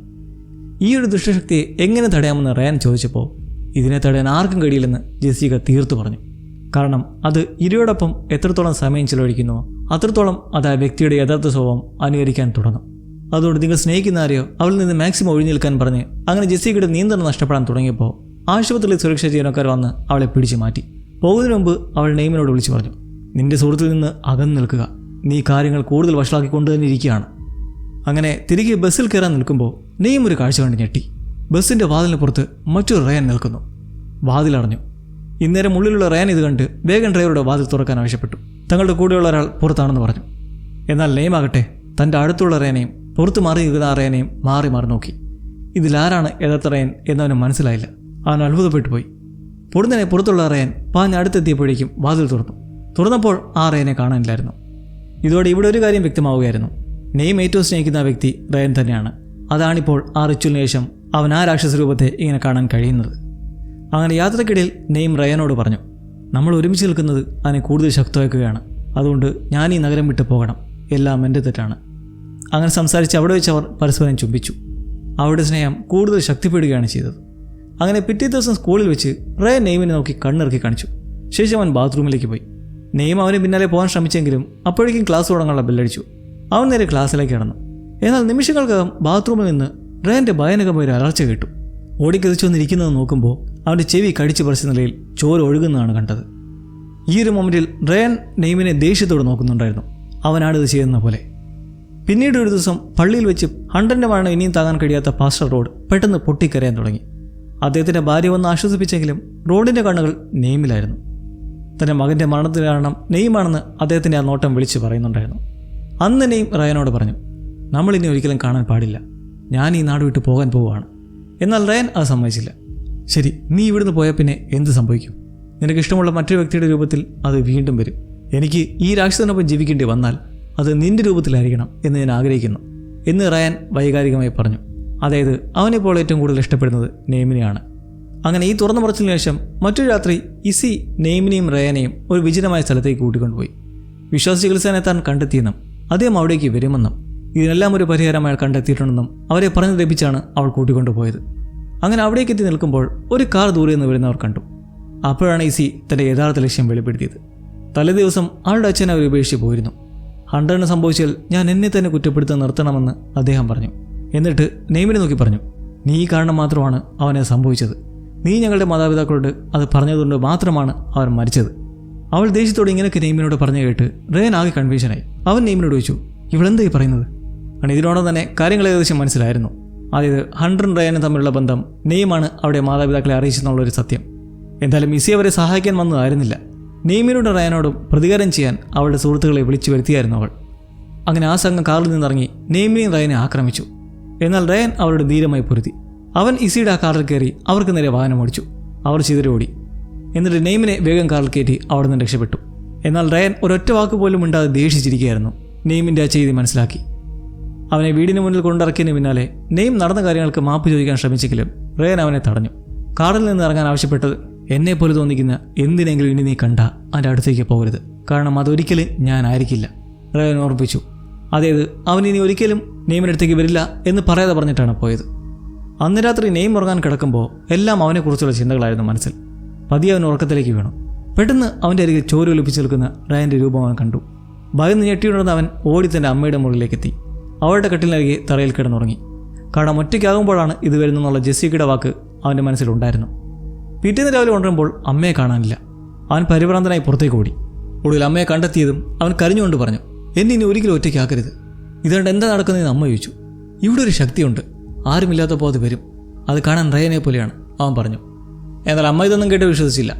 ഈ ഒരു ദുഷ്ടശക്തിയെ എങ്ങനെ തടയാമെന്ന് റയാൻ ചോദിച്ചപ്പോൾ ഇതിനെ തടയാൻ ആർക്കും കഴിയില്ലെന്ന് ജെസ്സിക്ക തീർത്തു പറഞ്ഞു. കാരണം അത് ഇരയോടൊപ്പം എത്രത്തോളം സമയം ചിലവഴിക്കുന്നുവോ അത്രത്തോളം അത് ആ വ്യക്തിയുടെ യഥാർത്ഥ സ്വഭാവം അനുകരിക്കാൻ തുടങ്ങും. അതുകൊണ്ട് നിങ്ങൾ സ്നേഹിക്കുന്ന ആരെയോ അവളിൽ നിന്ന് മാക്സിമം ഒഴിഞ്ഞു നിൽക്കാൻ പറഞ്ഞ് അങ്ങനെ ജെസ്സിക്കയുടെ നിയന്ത്രണം നഷ്ടപ്പെടാൻ തുടങ്ങിയപ്പോൾ ആശുപത്രിയിലെ സുരക്ഷാ ജീവനക്കാർ വന്ന് അവളെ പിടിച്ചു മാറ്റി. പോകുന്നതിന് മുമ്പ് അവൾ നെയ്മിനോട് വിളിച്ചു പറഞ്ഞു, നിന്റെ സുഹൃത്തിൽ നിന്ന് അകന്നു നിൽക്കുക, നീ കാര്യങ്ങൾ കൂടുതൽ വഷളാക്കിക്കൊണ്ട് തന്നെ ഇരിക്കുകയാണ്. അങ്ങനെ തിരികെ ബസ്സിൽ കയറാൻ നിൽക്കുമ്പോൾ നെയ്ം ഒരു കാഴ്ച കണ്ട് ഞെട്ടി. ബസ്സിൻ്റെ വാതിലിന് പുറത്ത് മറ്റൊരു റയാൻ നിൽക്കുന്നു. വാതിലടഞ്ഞു. ഇന്നേരം ഉള്ളിലുള്ള റയാൻ ഇത് കണ്ട് വേഗം ഡ്രൈവറുടെ വാതിൽ തുറക്കാൻ ആവശ്യപ്പെട്ടു. തങ്ങളുടെ കൂടെയുള്ള ഒരാൾ പുറത്താണെന്ന് പറഞ്ഞു. എന്നാൽ നെയ്മാകട്ടെ തൻ്റെ അടുത്തുള്ള റയാനെയും പുറത്ത് മാറി നിൽക്കുന്ന ആ റയാനെയും മാറി മാറി നോക്കി. ഇതിലാരാണ് യഥാർത്ഥ റയാൻ എന്നവന് മനസ്സിലായില്ല. അവൻ അത്ഭുതപ്പെട്ടു പോയി. പൊടുന്നനെ പുറത്തുള്ള റയാൻ പാഞ്ഞ് അടുത്തെത്തിയപ്പോഴേക്കും വാതിൽ തുറന്നപ്പോൾ ആ റയാനെ കാണാനില്ലായിരുന്നു. ഇതോടെ ഇവിടെ ഒരു കാര്യം വ്യക്തമാവുകയായിരുന്നു. നെയ്ം ഏറ്റവും സ്നേഹിക്കുന്ന ആ വ്യക്തി റയാൻ തന്നെയാണ്. അതാണിപ്പോൾ ആ റിച്വലിന് ശേഷം അവൻ ആ രാക്ഷസ രൂപത്തെ ഇങ്ങനെ കാണാൻ കഴിയുന്നത്. അങ്ങനെ യാത്രക്കിടയിൽ നെയ്ം റയാനോട് പറഞ്ഞു, നമ്മൾ ഒരുമിച്ച് നിൽക്കുന്നത് അതിനെ കൂടുതൽ ശക്തമാക്കുകയാണ്. അതുകൊണ്ട് ഞാൻ ഈ നഗരം വിട്ട് പോകണം, എല്ലാം എൻ്റെ തെറ്റാണ്. അങ്ങനെ സംസാരിച്ച് അവിടെ വെച്ച് അവർ പരസ്പരം ചുംബിച്ചു. അവരുടെ സ്നേഹം കൂടുതൽ ശക്തിപ്പെടുകയാണ് ചെയ്തത്. അങ്ങനെ പിറ്റേ ദിവസം സ്കൂളിൽ വെച്ച് റയാൻ നെയ്മിനെ നോക്കി കണ്ണിറക്കി കാണിച്ചു. ശേഷം അവൻ ബാത്റൂമിലേക്ക് പോയി. നെയ്ം അവന് പിന്നാലെ പോകാൻ ശ്രമിച്ചെങ്കിലും അപ്പോഴേക്കും ക്ലാസ് തുടങ്ങാനുള്ള ബെല്ലടിച്ചു. അവൻ നേരെ ക്ലാസ്സിലേക്ക് കടന്നു. എന്നാൽ നിമിഷങ്ങൾക്കകം ബാത്റൂമിൽ നിന്ന് റയാൻ്റെ ഭയാനകമായ ഒരു അലർച്ച കേട്ടു. ഓടിക്കതിച്ചു വന്നിരിക്കുന്നത് നോക്കുമ്പോൾ അവൻ്റെ ചെവി കടിച്ചു പറിച്ച നിലയിൽ ചോര ഒഴുകുന്നതാണ് കണ്ടത്. ഈ ഒരു മൊമെൻറ്റിൽ റയാൻ നെയ്മിനെ ദേഷ്യത്തോടെ നോക്കുന്നുണ്ടായിരുന്നു, അവനാണിത് ചെയ്യുന്ന പോലെ. പിന്നീട് ഒരു ദിവസം പള്ളിയിൽ വെച്ച് ഹണ്ടൻ്റെ മരണം ഇനിയും താങ്ങാൻ കഴിയാത്ത പാസ്റ്റർ റോഡ് പെട്ടെന്ന് പൊട്ടിക്കരയാൻ തുടങ്ങി. അദ്ദേഹത്തിൻ്റെ ഭാര്യ വന്ന് ആശ്വസിപ്പിച്ചെങ്കിലും റോഡിൻ്റെ കണ്ണുകൾ നെയ്മിലായിരുന്നു. തൻ്റെ മകൻ്റെ മരണത്തിന് കാരണം നെയ്മാണെന്ന് അദ്ദേഹത്തിൻ്റെ ആ നോട്ടം വിളിച്ച് പറയുന്നുണ്ടായിരുന്നു. അന്ന് നെയ്ം റയാനോട് പറഞ്ഞു, നമ്മളിനി ഒരിക്കലും കാണാൻ പാടില്ല, ഞാൻ ഈ നാട് വിട്ട് പോകാൻ പോവുകയാണ്. എന്നാൽ റയാൻ അത് സമ്മതിച്ചില്ല. ശരി, നീ ഇവിടുന്ന് പോയാൽ പിന്നെ എന്ത് സംഭവിക്കും? നിനക്കിഷ്ടമുള്ള മറ്റൊരു വ്യക്തിയുടെ രൂപത്തിൽ അത് വീണ്ടും വരും. എനിക്ക് ഈ രാക്ഷസനൊപ്പം ജീവിക്കേണ്ടി വന്നാൽ അത് നിന്റെ രൂപത്തിലായിരിക്കണം എന്ന് ഞാൻ ആഗ്രഹിക്കുന്നു എന്ന് റയാൻ വൈകാരികമായി പറഞ്ഞു. അതായത് അവനിപ്പോൾ ഏറ്റവും കൂടുതൽ ഇഷ്ടപ്പെടുന്നത് നെയ്മിനെയാണ്. അങ്ങനെ ഈ തുറന്ന പറച്ചിലിന് ശേഷം മറ്റൊരു രാത്രി ഇസി നെയ്മിനെയും റയാനെയും ഒരു വിജനമായ സ്ഥലത്തേക്ക് കൂട്ടിക്കൊണ്ടുപോയി. വിശ്വാസ ചികിത്സനെ താൻ കണ്ടെത്തിയെന്നും അദ്ദേഹം അവിടേക്ക് വരുമെന്നും ഇതിനെല്ലാം ഒരു പരിഹാരം അയാൾ കണ്ടെത്തിയിട്ടുണ്ടെന്നും അവരെ പറഞ്ഞു ലഭിച്ചാണ് അവൾ കൂട്ടിക്കൊണ്ടുപോയത്. അങ്ങനെ അവിടേക്ക് എത്തി നിൽക്കുമ്പോൾ ഒരു കാർ ദൂരെ നിന്ന് വരുന്നവർ കണ്ടു. അപ്പോഴാണ് ഇസി തൻ്റെ യഥാർത്ഥ ലക്ഷ്യം വെളിപ്പെടുത്തിയത്. തലേദിവസം ആളുടെ അച്ഛൻ അവർ ഉപേക്ഷിച്ച് പോയിരുന്നു. ഹണ്ടറിന് സംഭവിച്ചാൽ ഞാൻ എന്നെ തന്നെ കുറ്റപ്പെടുത്താൻ നിർത്തണമെന്ന് അദ്ദേഹം പറഞ്ഞു. എന്നിട്ട് നെയ്മിനെ നോക്കി പറഞ്ഞു, നീ കാരണം മാത്രമാണ് അവനെ സംഭവിച്ചത്. നീ ഞങ്ങളുടെ മാതാപിതാക്കളോട് അത് പറഞ്ഞതുകൊണ്ട് മാത്രമാണ് അവർ മരിച്ചത്. അവൾ ദേഷ്യത്തോടെ ഇങ്ങനെയൊക്കെ നെയ്മിനോട് പറഞ്ഞു കേട്ട് റയാൻ ആകെ കൺഫ്യൂഷനായി. അവൻ നെയ്മിനോട് ചോദിച്ചു, ഇവളെന്തായി പറയുന്നത്? കാരണം ഇതിനോടൊപ്പം തന്നെ കാര്യങ്ങൾ ഏകദേശം മനസ്സിലായിരുന്നു. അതായത് ഹണ്ടറും റയാനും തമ്മിലുള്ള ബന്ധം നെയ്മാണ് അവിടെ മാതാപിതാക്കളെ അറിയിച്ചെന്നുള്ളൊരു സത്യം. എന്തായാലും ഇസി അവരെ സഹായിക്കാൻ വന്നതായിരുന്നില്ല. നെയ്മിനോടും റയാനോടും പ്രതികാരം ചെയ്യാൻ അവളുടെ സുഹൃത്തുക്കളെ വിളിച്ചു വരുത്തിയായിരുന്നു അവൾ. അങ്ങനെ ആ സംഘം കാറിൽ നിന്നിറങ്ങി നെയ്മിനെയും റയാനെ ആക്രമിച്ചു. എന്നാൽ റയാൻ അവരുടെ ധീരമായി പൊരുതി. അവൻ ഇസിയുടെ ആ കാറിൽ കയറി അവർക്ക് നേരെ വാഹനം ഓടിച്ചു. അവർ ചിതറി ഓടി. എന്നിട്ട് നെയ്മിനെ വേഗം കാറിൽ കയറ്റി അവിടെ നിന്ന് രക്ഷപ്പെട്ടു. എന്നാൽ റയാൻ ഒരൊറ്റ വാക്ക് പോലും മിണ്ടാതെ ദേഷിച്ചിരിക്കുകയായിരുന്നു. നെയ്മിൻ്റെ ആ ചെയ്തി മനസ്സിലാക്കി. അവനെ വീടിന് മുന്നിൽ കൊണ്ടിറക്കിയതിന് പിന്നാലെ നെയ്ം നടന്ന കാര്യങ്ങൾക്ക് മാപ്പ് ചോദിക്കാൻ ശ്രമിച്ചെങ്കിലും റയാൻ അവനെ തടഞ്ഞു. കാറിൽ നിന്ന് ഇറങ്ങാൻ ആവശ്യപ്പെട്ടത്, എന്നെപ്പോലെ തോന്നിക്കുന്ന എന്തിനെങ്കിലും ഇനി നീ കണ്ട അതിൻ്റെ അടുത്തേക്ക് പോകരുത്, കാരണം അതൊരിക്കലും ഞാനായിരിക്കില്ല. റയൻ ഓർമ്മിപ്പിച്ചു. അതായത് അവൻ ഇനി ഒരിക്കലും നെയ്മിൻ്റെ അടുത്തേക്ക് വരില്ല എന്ന് പറയാതെ പറഞ്ഞിട്ടാണ് പോയത്. അന്ന് രാത്രി നെയ്ം ഉറങ്ങാൻ കിടക്കുമ്പോൾ എല്ലാം അവനെക്കുറിച്ചുള്ള ചിന്തകളായിരുന്നു മനസ്സിൽ. പതിയെ അവൻ ഉറക്കത്തിലേക്ക് വീണു. പെട്ടെന്ന് അവൻ്റെ അരികിൽ ചോര ഒലിപ്പിച്ച് നിൽക്കുന്ന റയൻ്റെ രൂപം അവൻ കണ്ടു. ഭയന്ന് ഞെട്ടിയുണർന്ന് അവൻ ഓടി തൻ്റെ അമ്മയുടെ മുറിയിലേക്കെത്തി. അവളുടെ കട്ടിലിനരികെ തറയിൽ കിടന്നുറങ്ങി. കാരണം ഒറ്റയ്ക്കാകുമ്പോഴാണ് ഇത് വരുന്നെന്നുള്ള ജെസ്സിക്കയുടെ വാക്ക് അവൻ്റെ മനസ്സിലുണ്ടായിരുന്നു. പിറ്റേന്ന് രാവിലെ ഉണരുമ്പോൾ അമ്മയെ കാണാനില്ല. അവൻ പരിഭ്രാന്തനായി പുറത്തേക്ക് ഓടി. ഒടുവിൽ അമ്മയെ കണ്ടെത്തിയതും അവൻ കരഞ്ഞുകൊണ്ട് പറഞ്ഞു, എന്നെ ഇനി ഒരിക്കലും ഒറ്റയ്ക്കാക്കരുത്. ഇതുകൊണ്ട് എന്താ നടക്കുന്നതെന്ന് അമ്മ ചോദിച്ചു. ഇവിടെ ഒരു ശക്തിയുണ്ട്, ആരുമില്ലാത്തപ്പോൾ അത് വരും. അത് കാണാൻ റയനെ പോലെയാണ്, അവൻ പറഞ്ഞു. എന്നാൽ അമ്മ ഇതൊന്നും കേട്ട് വിശ്വസിച്ചില്ല.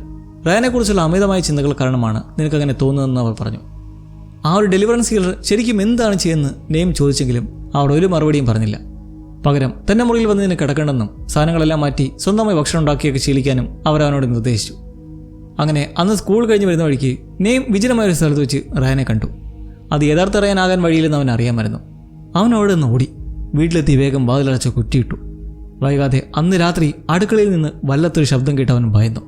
റയനെക്കുറിച്ചുള്ള അമിതമായ ചിന്തകൾ കാരണമാണ് നിനക്കങ്ങനെ തോന്നുന്നതെന്ന് അവർ പറഞ്ഞു. ആ ഒരു ഡെലിവറൻസ് ഹീലർ ശരിക്കും എന്താണ് ചെയ്യുന്നത് നെയ്ം ചോദിച്ചെങ്കിലും അവർ ഒരു മറുപടിയും പറഞ്ഞില്ല. പകരം തൻ്റെ മുറിയിൽ വന്ന് നിന്നെ കിടക്കണമെന്നും സാധനങ്ങളെല്ലാം മാറ്റി സ്വന്തമായി ഭക്ഷണം ഉണ്ടാക്കിയൊക്കെ ശീലിക്കാനും അവനോട് നിർദ്ദേശിച്ചു. അങ്ങനെ അന്ന് സ്കൂൾ കഴിഞ്ഞ് വരുന്ന വഴിക്ക് നെയ്ം വിജനമായൊരു സ്ഥലത്ത് വെച്ച് റയനെ കണ്ടു. അത് യഥാർത്ഥ റയനാകാൻ വഴിയില്ലെന്ന് അവൻ അറിയാമായിരുന്നു. അവൻ അവിടെ നിന്ന് ഓടി വീട്ടിലെത്തി വേഗം വാതിലടച്ച് കുറ്റിയിട്ടു. വൈകാതെ അന്ന് രാത്രി അടുക്കളയിൽ നിന്ന് വല്ലാത്തൊരു ശബ്ദം കേട്ട് അവൻ ഭയന്നു.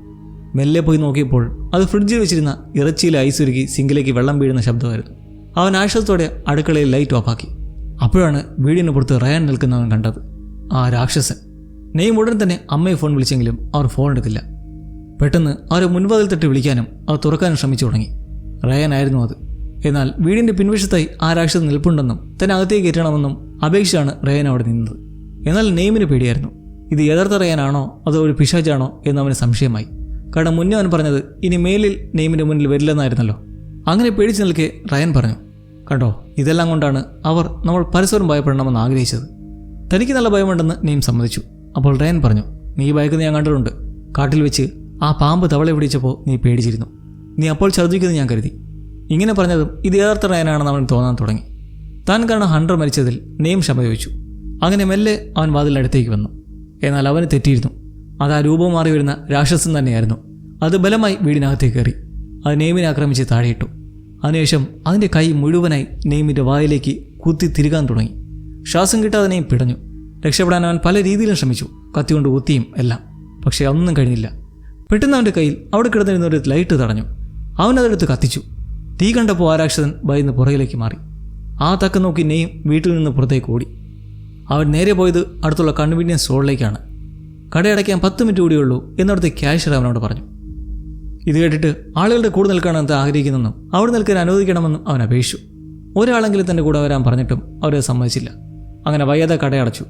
മെല്ലെ പോയി നോക്കിയപ്പോൾ അത് ഫ്രിഡ്ജിൽ വെച്ചിരുന്ന ഇറച്ചിയിൽ ഐസ് ഉരുകി സിങ്കിലേക്ക് വെള്ളം വീഴുന്ന ശബ്ദമായിരുന്നു. അവൻ ആശ്വാസത്തോടെ അടുക്കളയിൽ ലൈറ്റ് ഓഫാക്കി. അപ്പോഴാണ് വീടിന് പുറത്ത് റയൻ നിൽക്കുന്നവൻ കണ്ടത്. ആ രാക്ഷസൻ. നെയ്ം ഉടൻ തന്നെ അമ്മയെ ഫോൺ വിളിച്ചെങ്കിലും അവർ ഫോൺ എടുത്തില്ല. പെട്ടെന്ന് അവരെ മുൻവാതിൽ തട്ടി വിളിക്കാനും അവർ തുറക്കാനും ശ്രമിച്ചു തുടങ്ങി. റയനായിരുന്നു അത്. എന്നാൽ വീടിൻ്റെ പിൻവശത്തായി ആ രാക്ഷസൻ നിൽപ്പുണ്ടെന്നും തന്നെ അകത്തേക്ക് കയറ്റണമെന്നും അപേക്ഷിച്ചാണ് റയൻ അവിടെ നിന്നത്. എന്നാൽ നെയ്മിന് പേടിയായിരുന്നു. ഇത് യഥാർത്ഥ റയനാണോ അതോ ഒരു പിശാചാണോ എന്ന് അവന് സംശയമായി. കാരണം മുന്നേ അവൻ പറഞ്ഞത് ഇനി മേലിൽ നെയ്മിൻ്റെ മുന്നിൽ വരില്ലെന്നായിരുന്നല്ലോ. അങ്ങനെ പേടിച്ച് നിൽക്കെ റയൻ പറഞ്ഞു, കണ്ടോ, ഇതെല്ലാം കൊണ്ടാണ് അവർ നമ്മൾ പരസ്പരം ഭയപ്പെടണമെന്ന് ആഗ്രഹിച്ചത്. തനിക്ക് നല്ല ഭയമുണ്ടെന്ന് നെയ്ം സമ്മതിച്ചു. അപ്പോൾ റയൻ പറഞ്ഞു, നീ ഭയക്കുന്നത് ഞാൻ കണ്ടിട്ടുണ്ട്. കാട്ടിൽ വെച്ച് ആ പാമ്പ് തവളെ പിടിച്ചപ്പോൾ നീ പേടിച്ചിരുന്നു. നീ അപ്പോൾ ഛർദ്ദിക്കുന്നത് ഞാൻ കരുതി. ഇങ്ങനെ പറഞ്ഞതും ഇത് യഥാർത്ഥ റയനാണെന്ന് അവൻ തോന്നാൻ തുടങ്ങി. താൻ കാരണം ഹണ്ടർ മരിച്ചതിൽ നെയ്ം ക്ഷമ ചോദിച്ചു. അങ്ങനെ മെല്ലെ അവൻ വാതിലിനടുത്തേക്ക് വന്നു. എന്നാൽ അവന് തെറ്റിയിരുന്നു. അത് ആ രൂപം മാറി വരുന്ന രാക്ഷസൻ തന്നെയായിരുന്നു. അത് ബലമായി വീടിനകത്തേക്ക് കയറി അത് നെയ്മിനെ ആക്രമിച്ച് താഴെയിട്ടു. അതിനുശേഷം അതിൻ്റെ കൈ മുഴുവനായി നെയ്മിൻ്റെ വായിലേക്ക് കുത്തി തിരുകാൻ തുടങ്ങി. ശ്വാസം കിട്ടാതെ നെയ്ം പിടഞ്ഞു. രക്ഷപ്പെടാൻ അവൻ പല രീതിയിലും ശ്രമിച്ചു, കത്തിക്കൊണ്ട് കുത്തിയും എല്ലാം. പക്ഷേ ഒന്നും കഴിഞ്ഞില്ല. പെട്ടെന്ന് അവൻ്റെ കയ്യിൽ അവിടെ കിടന്നിരുന്ന ഒരു ലൈറ്റ് തടഞ്ഞു. അവനതെടുത്ത് കത്തിച്ചു. തീ കണ്ടപ്പോൾ ആ രാക്ഷസൻ ഭയന്ന് പുറകിലേക്ക് മാറി. ആ തക്ക നോക്കി നെയ്ം വീട്ടിൽ നിന്ന് പുറത്തേക്ക് ഓടി. അവൻ നേരെ പോയത് അടുത്തുള്ള കൺവീനിയൻസ് സ്റ്റോറിലേക്കാണ്. കടയടയ്ക്കാൻ 10 മിനിറ്റ് കൂടിയുള്ളൂ എന്നവിടുത്തെ ക്യാഷ്യർ അവനോട് പറഞ്ഞു. ഇത് കേട്ടിട്ട് ആളുകളുടെ കൂടെ നിൽക്കാനെന്ന് ആഗ്രഹിക്കുന്നെന്നും അവിടെ നിൽക്കാൻ അനുവദിക്കണമെന്നും അവൻ അപേക്ഷിച്ചു. ഒരാളെങ്കിലും തൻ്റെ കൂടെ വരാൻ പറഞ്ഞിട്ടും അവരത് സമ്മതിച്ചില്ല. അങ്ങനെ വയ്യാതെ കടയടച്ചു.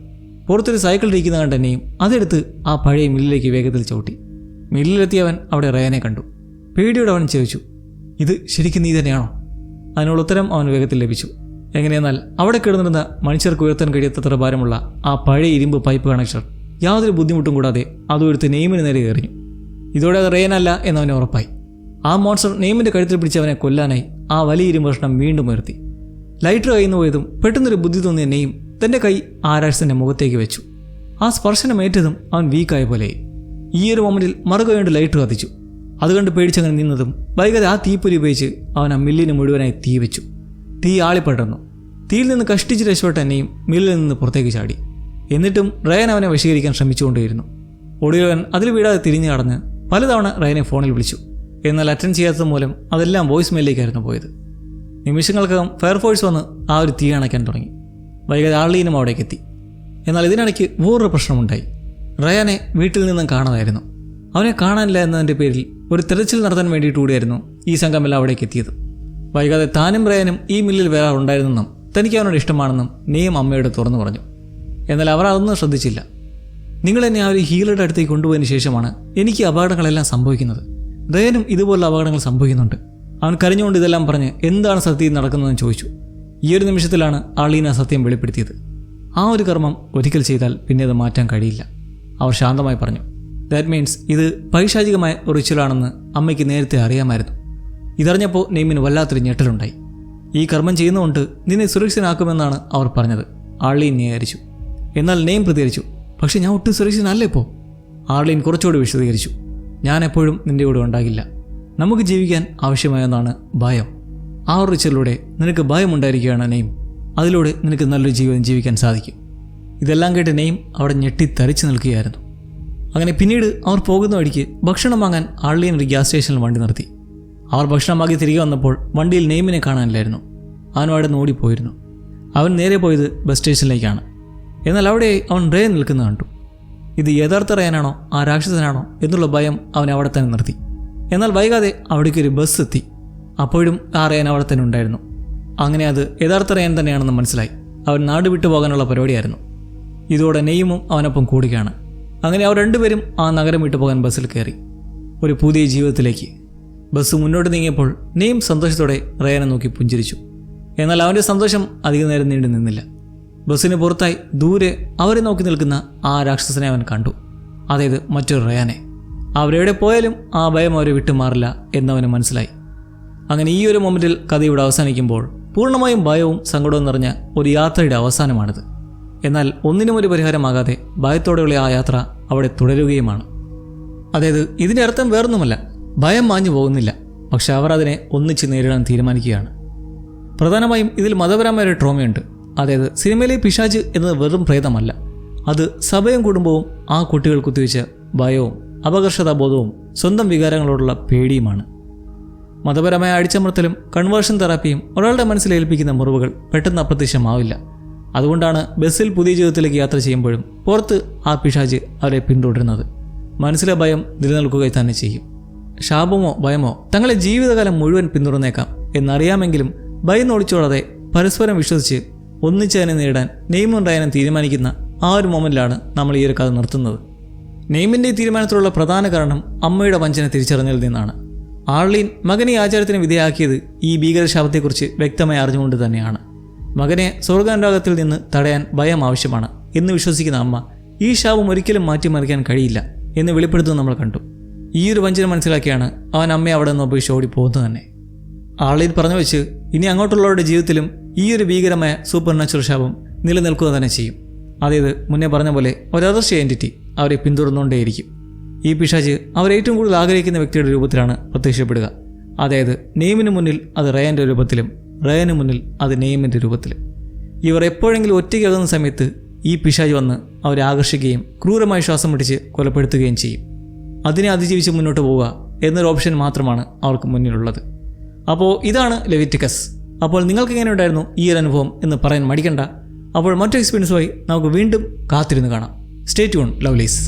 പുറത്തൊരു സൈക്കിൾ ഇരിക്കുന്ന കണ്ട് തന്നെയും അതെടുത്ത് ആ പഴയ മില്ലിലേക്ക് വേഗത്തിൽ ചവിട്ടി. മില്ലിലെത്തിയവൻ അവിടെ റയനെ കണ്ടു. പേടിയോടെ അവൻ ചോദിച്ചു, ഇത് ശരിക്കും നീ തന്നെയാണോ? അതിനുള്ള ഉത്തരം അവൻ വേഗത്തിൽ ലഭിച്ചു. എങ്ങനെയെന്നാൽ അവിടെ കിടന്നിരുന്ന മനുഷ്യർക്ക് ഉയർത്താൻ കഴിയാത്തത്ര ഭാരമുള്ള ആ പഴയ ഇരുമ്പ് പൈപ്പ് കണക്ഷൻ യാതൊരു ബുദ്ധിമുട്ടും കൂടാതെ അതുമെടുത്ത് നെയ്മിന് നേരെ എറിഞ്ഞു. ഇതോടെ അത് റയനല്ല എന്നവനെ ഉറപ്പായി. ആ മോൺസ്റ്റർ നെയ്മിൻ്റെ കഴുത്തിൽ പിടിച്ചവനെ കൊല്ലാനായി ആ വലിയ ഇരുമ്പ് കഷ്ണം വീണ്ടും ഉയർത്തി. ലൈറ്റർ കയ്യിൽ പോയതും പെട്ടെന്നൊരു ബുദ്ധി തോന്നിയ നെയ്ം തൻ്റെ കൈ ആ രാക്ഷസൻ്റെ മുഖത്തേക്ക് വെച്ചു. ആ സ്പർശനമേറ്റതും അവൻ വീക്കായ പോലെയായി. ഈ ഒരു മൊമെൻറ്റിൽ മറുകൈകൊണ്ട് ലൈറ്റർ കത്തിച്ചു. അതുകൊണ്ട് പേടിച്ചങ്ങനെ നിന്നതും വൈകാതെ ആ തീപ്പൊരി ഉപയോഗിച്ച് അവൻ ആ മില്ലിന് മുഴുവനായി തീ വെച്ചു. തീ ആളിപ്പടർന്നു. തീയിൽ നിന്ന് കഷ്ടിച്ച് രക്ഷപ്പെട്ട നെയ്ം മില്ലിൽ നിന്ന് പുറത്തേക്ക് ചാടി. എന്നിട്ടും റയൻ അവനെ വശീകരിക്കാൻ ശ്രമിച്ചുകൊണ്ടേയിരുന്നു. ഒടുവിലവൻ അതിൽ വീഴാതെ തിരിഞ്ഞു കടന്ന് പലതവണ റയനെ ഫോണിൽ വിളിച്ചു. എന്നാൽ അറ്റൻഡ് ചെയ്യാത്തത് മൂലം അതെല്ലാം വോയിസ് മെയിലേക്കായിരുന്നു പോയത്. നിമിഷങ്ങൾക്കകം ഫയർഫോഴ്സ് വന്ന് ആ ഒരു തീ അണയ്ക്കാൻ തുടങ്ങി. വൈകാതെ ആളീനും അവിടേക്ക് എത്തി. എന്നാൽ ഇതിനിടയ്ക്ക് വേറൊരു പ്രശ്നമുണ്ടായി. റയാനെ വീട്ടിൽ നിന്നും കാണാതായിരുന്നു. അവനെ കാണാനില്ല എന്നതിൻ്റെ പേരിൽ ഒരു തിരച്ചിൽ നടത്താൻ വേണ്ടിയിട്ട് കൂടിയായിരുന്നു ഈ സംഘമെല്ലാം അവിടേക്ക് എത്തിയത്. വൈകാതെ താനും റയാനും ഈ മില്ലിൽ വേറെ ഉണ്ടായിരുന്നെന്നും തനിക്ക് അവനോട് ഇഷ്ടമാണെന്നും നെയ്ം അമ്മയോട് തുറന്നു പറഞ്ഞു. എന്നാൽ അവർ അതൊന്നും ശ്രദ്ധിച്ചില്ല. നിങ്ങൾ എന്നെ ആ ഒരു ഹീലറുടെ അടുത്തേക്ക് കൊണ്ടുപോയതിന് ശേഷമാണ് എനിക്ക് അപകടങ്ങളെല്ലാം സംഭവിക്കുന്നത്. റയനും ഇതുപോലുള്ള അപകടങ്ങൾ സംഭവിക്കുന്നുണ്ട്. അവൻ കരഞ്ഞുകൊണ്ട് ഇതെല്ലാം പറഞ്ഞ് എന്താണ് സത്യം നടക്കുന്നതെന്ന് ചോദിച്ചു. ഈ ഒരു നിമിഷത്തിലാണ് ആളീന സത്യം വെളിപ്പെടുത്തിയത്. ആ ഒരു കർമ്മം ഒരിക്കൽ ചെയ്താൽ പിന്നെ അത് മാറ്റാൻ കഴിയില്ല. അവർ ശാന്തമായി പറഞ്ഞു. ദാറ്റ് മീൻസ് ഇത് പൈശാചികമായ ഒരു റിച്വലാണെന്ന് അമ്മയ്ക്ക് നേരത്തെ അറിയാമായിരുന്നു. ഇതറിഞ്ഞപ്പോൾ നെയ്മിന് വല്ലാത്തൊരു ഞെട്ടലുണ്ടായി. ഈ കർമ്മം ചെയ്യുന്നതുകൊണ്ട് നിന്നെ സുരക്ഷിതനാക്കുമെന്നാണ് അവർ പറഞ്ഞത്. ആർലീൻ ന്യായീകരിച്ചു. എന്നാൽ നെയ്ം പ്രതികരിച്ചു, പക്ഷെ ഞാൻ ഒട്ടും സുരക്ഷിതനല്ല ഇപ്പോൾ. ആർലീൻ കുറച്ചുകൂടി വിശദീകരിച്ചു. ഞാൻ എപ്പോഴും നിൻ്റെ കൂടെ ഉണ്ടാകില്ല. നമുക്ക് ജീവിക്കാൻ ആവശ്യമായെന്നാണ് ഭയം. ആ ഒരു റിച്വലിലൂടെ നിനക്ക് ഭയമുണ്ടായിരിക്കുകയാണ് നെയ്ം. അതിലൂടെ നിനക്ക് നല്ലൊരു ജീവിതം ജീവിക്കാൻ സാധിക്കും. ഇതെല്ലാം കേട്ട് നെയ്ം അവിടെ ഞെട്ടിത്തരിച്ചു നിൽക്കുകയായിരുന്നു. അങ്ങനെ പിന്നീട് അവർ പോകുന്ന വഴിക്ക് ഭക്ഷണം വാങ്ങാൻ ആർലീൻ ഒരു ഗ്യാസ് സ്റ്റേഷനിൽ വണ്ടി നിർത്തി. അവർ ഭക്ഷണം വാങ്ങി തിരികെ വന്നപ്പോൾ വണ്ടിയിൽ നെയ്മിനെ കാണാനില്ലായിരുന്നു. അവനും അവിടെ നിന്ന് ഓടിപ്പോയിരുന്നു. അവൻ നേരെ പോയത് ബസ് സ്റ്റേഷനിലേക്കാണ്. എന്നാൽ അവിടെ അവൻ റേ നിൽക്കുന്നത് കണ്ടു. ഇത് യഥാർത്ഥ റയാനാണോ ആ രാക്ഷസനാണോ എന്നുള്ള ഭയം അവനെ അവിടെ തന്നെ നിർത്തി. എന്നാൽ വൈകാതെ അവിടേക്കൊരു ബസ് എത്തി. അപ്പോഴും ആ റയാൻ അവിടെ തന്നെ ഉണ്ടായിരുന്നു. അങ്ങനെ അത് യഥാർത്ഥ റയാൻ തന്നെയാണെന്ന് മനസ്സിലായി. അവൻ നാട് വിട്ടു പോകാനുള്ള പരിപാടിയായിരുന്നു. ഇതോടെ നെയ്മും അവനൊപ്പം കൂടുകയാണ്. അങ്ങനെ അവർ രണ്ടുപേരും ആ നഗരം വിട്ടു പോകാൻ ബസ്സിൽ കയറി, ഒരു പുതിയ ജീവിതത്തിലേക്ക്. ബസ് മുന്നോട്ട് നീങ്ങിയപ്പോൾ നെയ്ം സന്തോഷത്തോടെ റയാനെ നോക്കി പുഞ്ചിരിച്ചു. എന്നാൽ അവൻ്റെ സന്തോഷം അധികം നേരം നീണ്ടു നിന്നില്ല. ബസ്സിന് പുറത്തായി ദൂരെ അവരെ നോക്കി നിൽക്കുന്ന ആ രാക്ഷസനെ അവൻ കണ്ടു. അതായത് മറ്റൊരു റയാനെ. അവരെവിടെ പോയാലും ആ ഭയം അവരെ വിട്ടുമാറില്ല എന്നവന് മനസ്സിലായി. അങ്ങനെ ഈ ഒരു മൊമെൻറ്റിൽ കഥ ഇവിടെ അവസാനിക്കുമ്പോൾ പൂർണ്ണമായും ഭയവും സങ്കടവും നിറഞ്ഞ ഒരു യാത്രയുടെ അവസാനമാണിത്. എന്നാൽ ഒന്നിനും ഒരു പരിഹാരമാകാതെ ഭയത്തോടെയുള്ള ആ യാത്ര അവിടെ തുടരുകയുമാണ്. അതായത് ഇതിൻ്റെ അർത്ഥം വേറൊന്നുമല്ല, ഭയം മാഞ്ഞു പോകുന്നില്ല, പക്ഷെ അവർ അതിനെ ഒന്നിച്ച് നേരിടാൻ തീരുമാനിക്കുകയാണ്. പ്രധാനമായും ഇതിൽ മതപരമായ ഒരു ട്രോമയുണ്ട്. അതായത് സിനിമയിലെ പിശാച് എന്നത് വെറും പ്രേതമല്ല, അത് സഭയും കുടുംബവും ആ കുട്ടികൾ കുത്തിവെച്ച ഭയവും അപകർഷതാബോധവും സ്വന്തം വികാരങ്ങളോടുള്ള പേടിയുമാണ്. മതപരമായ അടിച്ചമർത്തലും കൺവേർഷൻ തെറാപ്പിയും ഒരാളുടെ മനസ്സിലേൽപ്പിക്കുന്ന മുറിവുകൾ പെട്ടെന്ന് അപ്രത്യക്ഷമാവില്ല. അതുകൊണ്ടാണ് ബസ്സിൽ പുതിയ ജീവിതത്തിലേക്ക് യാത്ര ചെയ്യുമ്പോഴും പുറത്ത് ആ പിശാച് അവരെ പിന്തുടരുന്നത്. മനസ്സിലെ ഭയം നിലനിൽക്കുകയും തന്നെ ചെയ്യും. ശാപമോ ഭയമോ തങ്ങളെ ജീവിതകാലം മുഴുവൻ പിന്തുടർന്നേക്കാം എന്നറിയാമെങ്കിലും ഭയം ഒളിച്ചോടാതെ പരസ്പരം വിശ്വസിച്ച് ഒന്നിച്ചതിനെ നേരിടാൻ നെയ്മും റയാനും തീരുമാനിക്കുന്ന ആ ഒരു മൊമെൻറ്റിലാണ് നമ്മൾ ഈ ഒരു കഥ നിർത്തുന്നത്. നെയ്മിൻ്റെ തീരുമാനത്തിലുള്ള പ്രധാന കാരണം അമ്മയുടെ വഞ്ചന തിരിച്ചറിഞ്ഞതിൽ നിന്നാണ്. ആർലീൻ മകനെ ആചാരത്തിന് വിധേയാക്കിയത് ഈ ഭീകരശാപത്തെക്കുറിച്ച് വ്യക്തമായി അറിഞ്ഞുകൊണ്ട് തന്നെയാണ്. മകനെ സ്വർഗാനുരാഗത്തിൽ നിന്ന് തടയാൻ ഭയം ആവശ്യമാണ് എന്ന് വിശ്വസിക്കുന്ന അമ്മ ഈ ശാപം ഒരിക്കലും മാറ്റിമറിക്കാൻ കഴിയില്ല എന്ന് വെളിപ്പെടുത്തുന്നത് നമ്മൾ കണ്ടു. ഈ ഒരു വഞ്ചന മനസ്സിലാക്കിയാണ് അവൻ അമ്മയെ അവിടെ നിന്ന് ഉപേക്ഷിച്ച് ഓടിപ്പോകുന്നത് തന്നെ. ആർലീൻ പറഞ്ഞു വെച്ച് ഇനി അങ്ങോട്ടുള്ളവരുടെ ജീവിതത്തിലും ഈ ഒരു ഭീകരമായ സൂപ്പർ നാച്ചുറൽ ശാപം നിലനിൽക്കുക തന്നെ ചെയ്യും. അതായത് മുന്നേ പറഞ്ഞ പോലെ ഒരു അദൃശ്യ എൻറ്റിറ്റി അവരെ പിന്തുടർന്നുകൊണ്ടേയിരിക്കും. ഈ പിശാച് അവരേറ്റവും കൂടുതൽ ആഗ്രഹിക്കുന്ന വ്യക്തിയുടെ രൂപത്തിലാണ് പ്രത്യക്ഷപ്പെടുക. അതായത് നെയ്മിന് മുന്നിൽ അത് റയാൻ്റെ രൂപത്തിലും റയാന് മുന്നിൽ അത് നെയ്മിൻ്റെ രൂപത്തിലും. ഇവർ എപ്പോഴെങ്കിലും ഒറ്റയ്ക്കാകുന്ന സമയത്ത് ഈ പിശാച് വന്ന് അവരെ ആകർഷിക്കുകയും ക്രൂരമായി ശ്വാസം മുട്ടിച്ച് കൊലപ്പെടുത്തുകയും ചെയ്യും. അതിനെ അതിജീവിച്ച് മുന്നോട്ട് പോവുക എന്നൊരു ഓപ്ഷൻ മാത്രമാണ് അവർക്ക് മുന്നിലുള്ളത്. അപ്പോൾ ഇതാണ് ലെവിറ്റിക്കസ്. അപ്പോൾ നിങ്ങൾക്ക് എങ്ങനെ ഉണ്ടായിരുന്നു ഈ ഒരു അനുഭവം എന്ന് പറയാൻ മടിക്കണ്ട. അപ്പോൾ മറ്റൊരു എക്സ്പീരിയൻസുമായി നമുക്ക് വീണ്ടും കാത്തിരുന്ന് കാണാം. Stay tune ലവ്ലീസ്.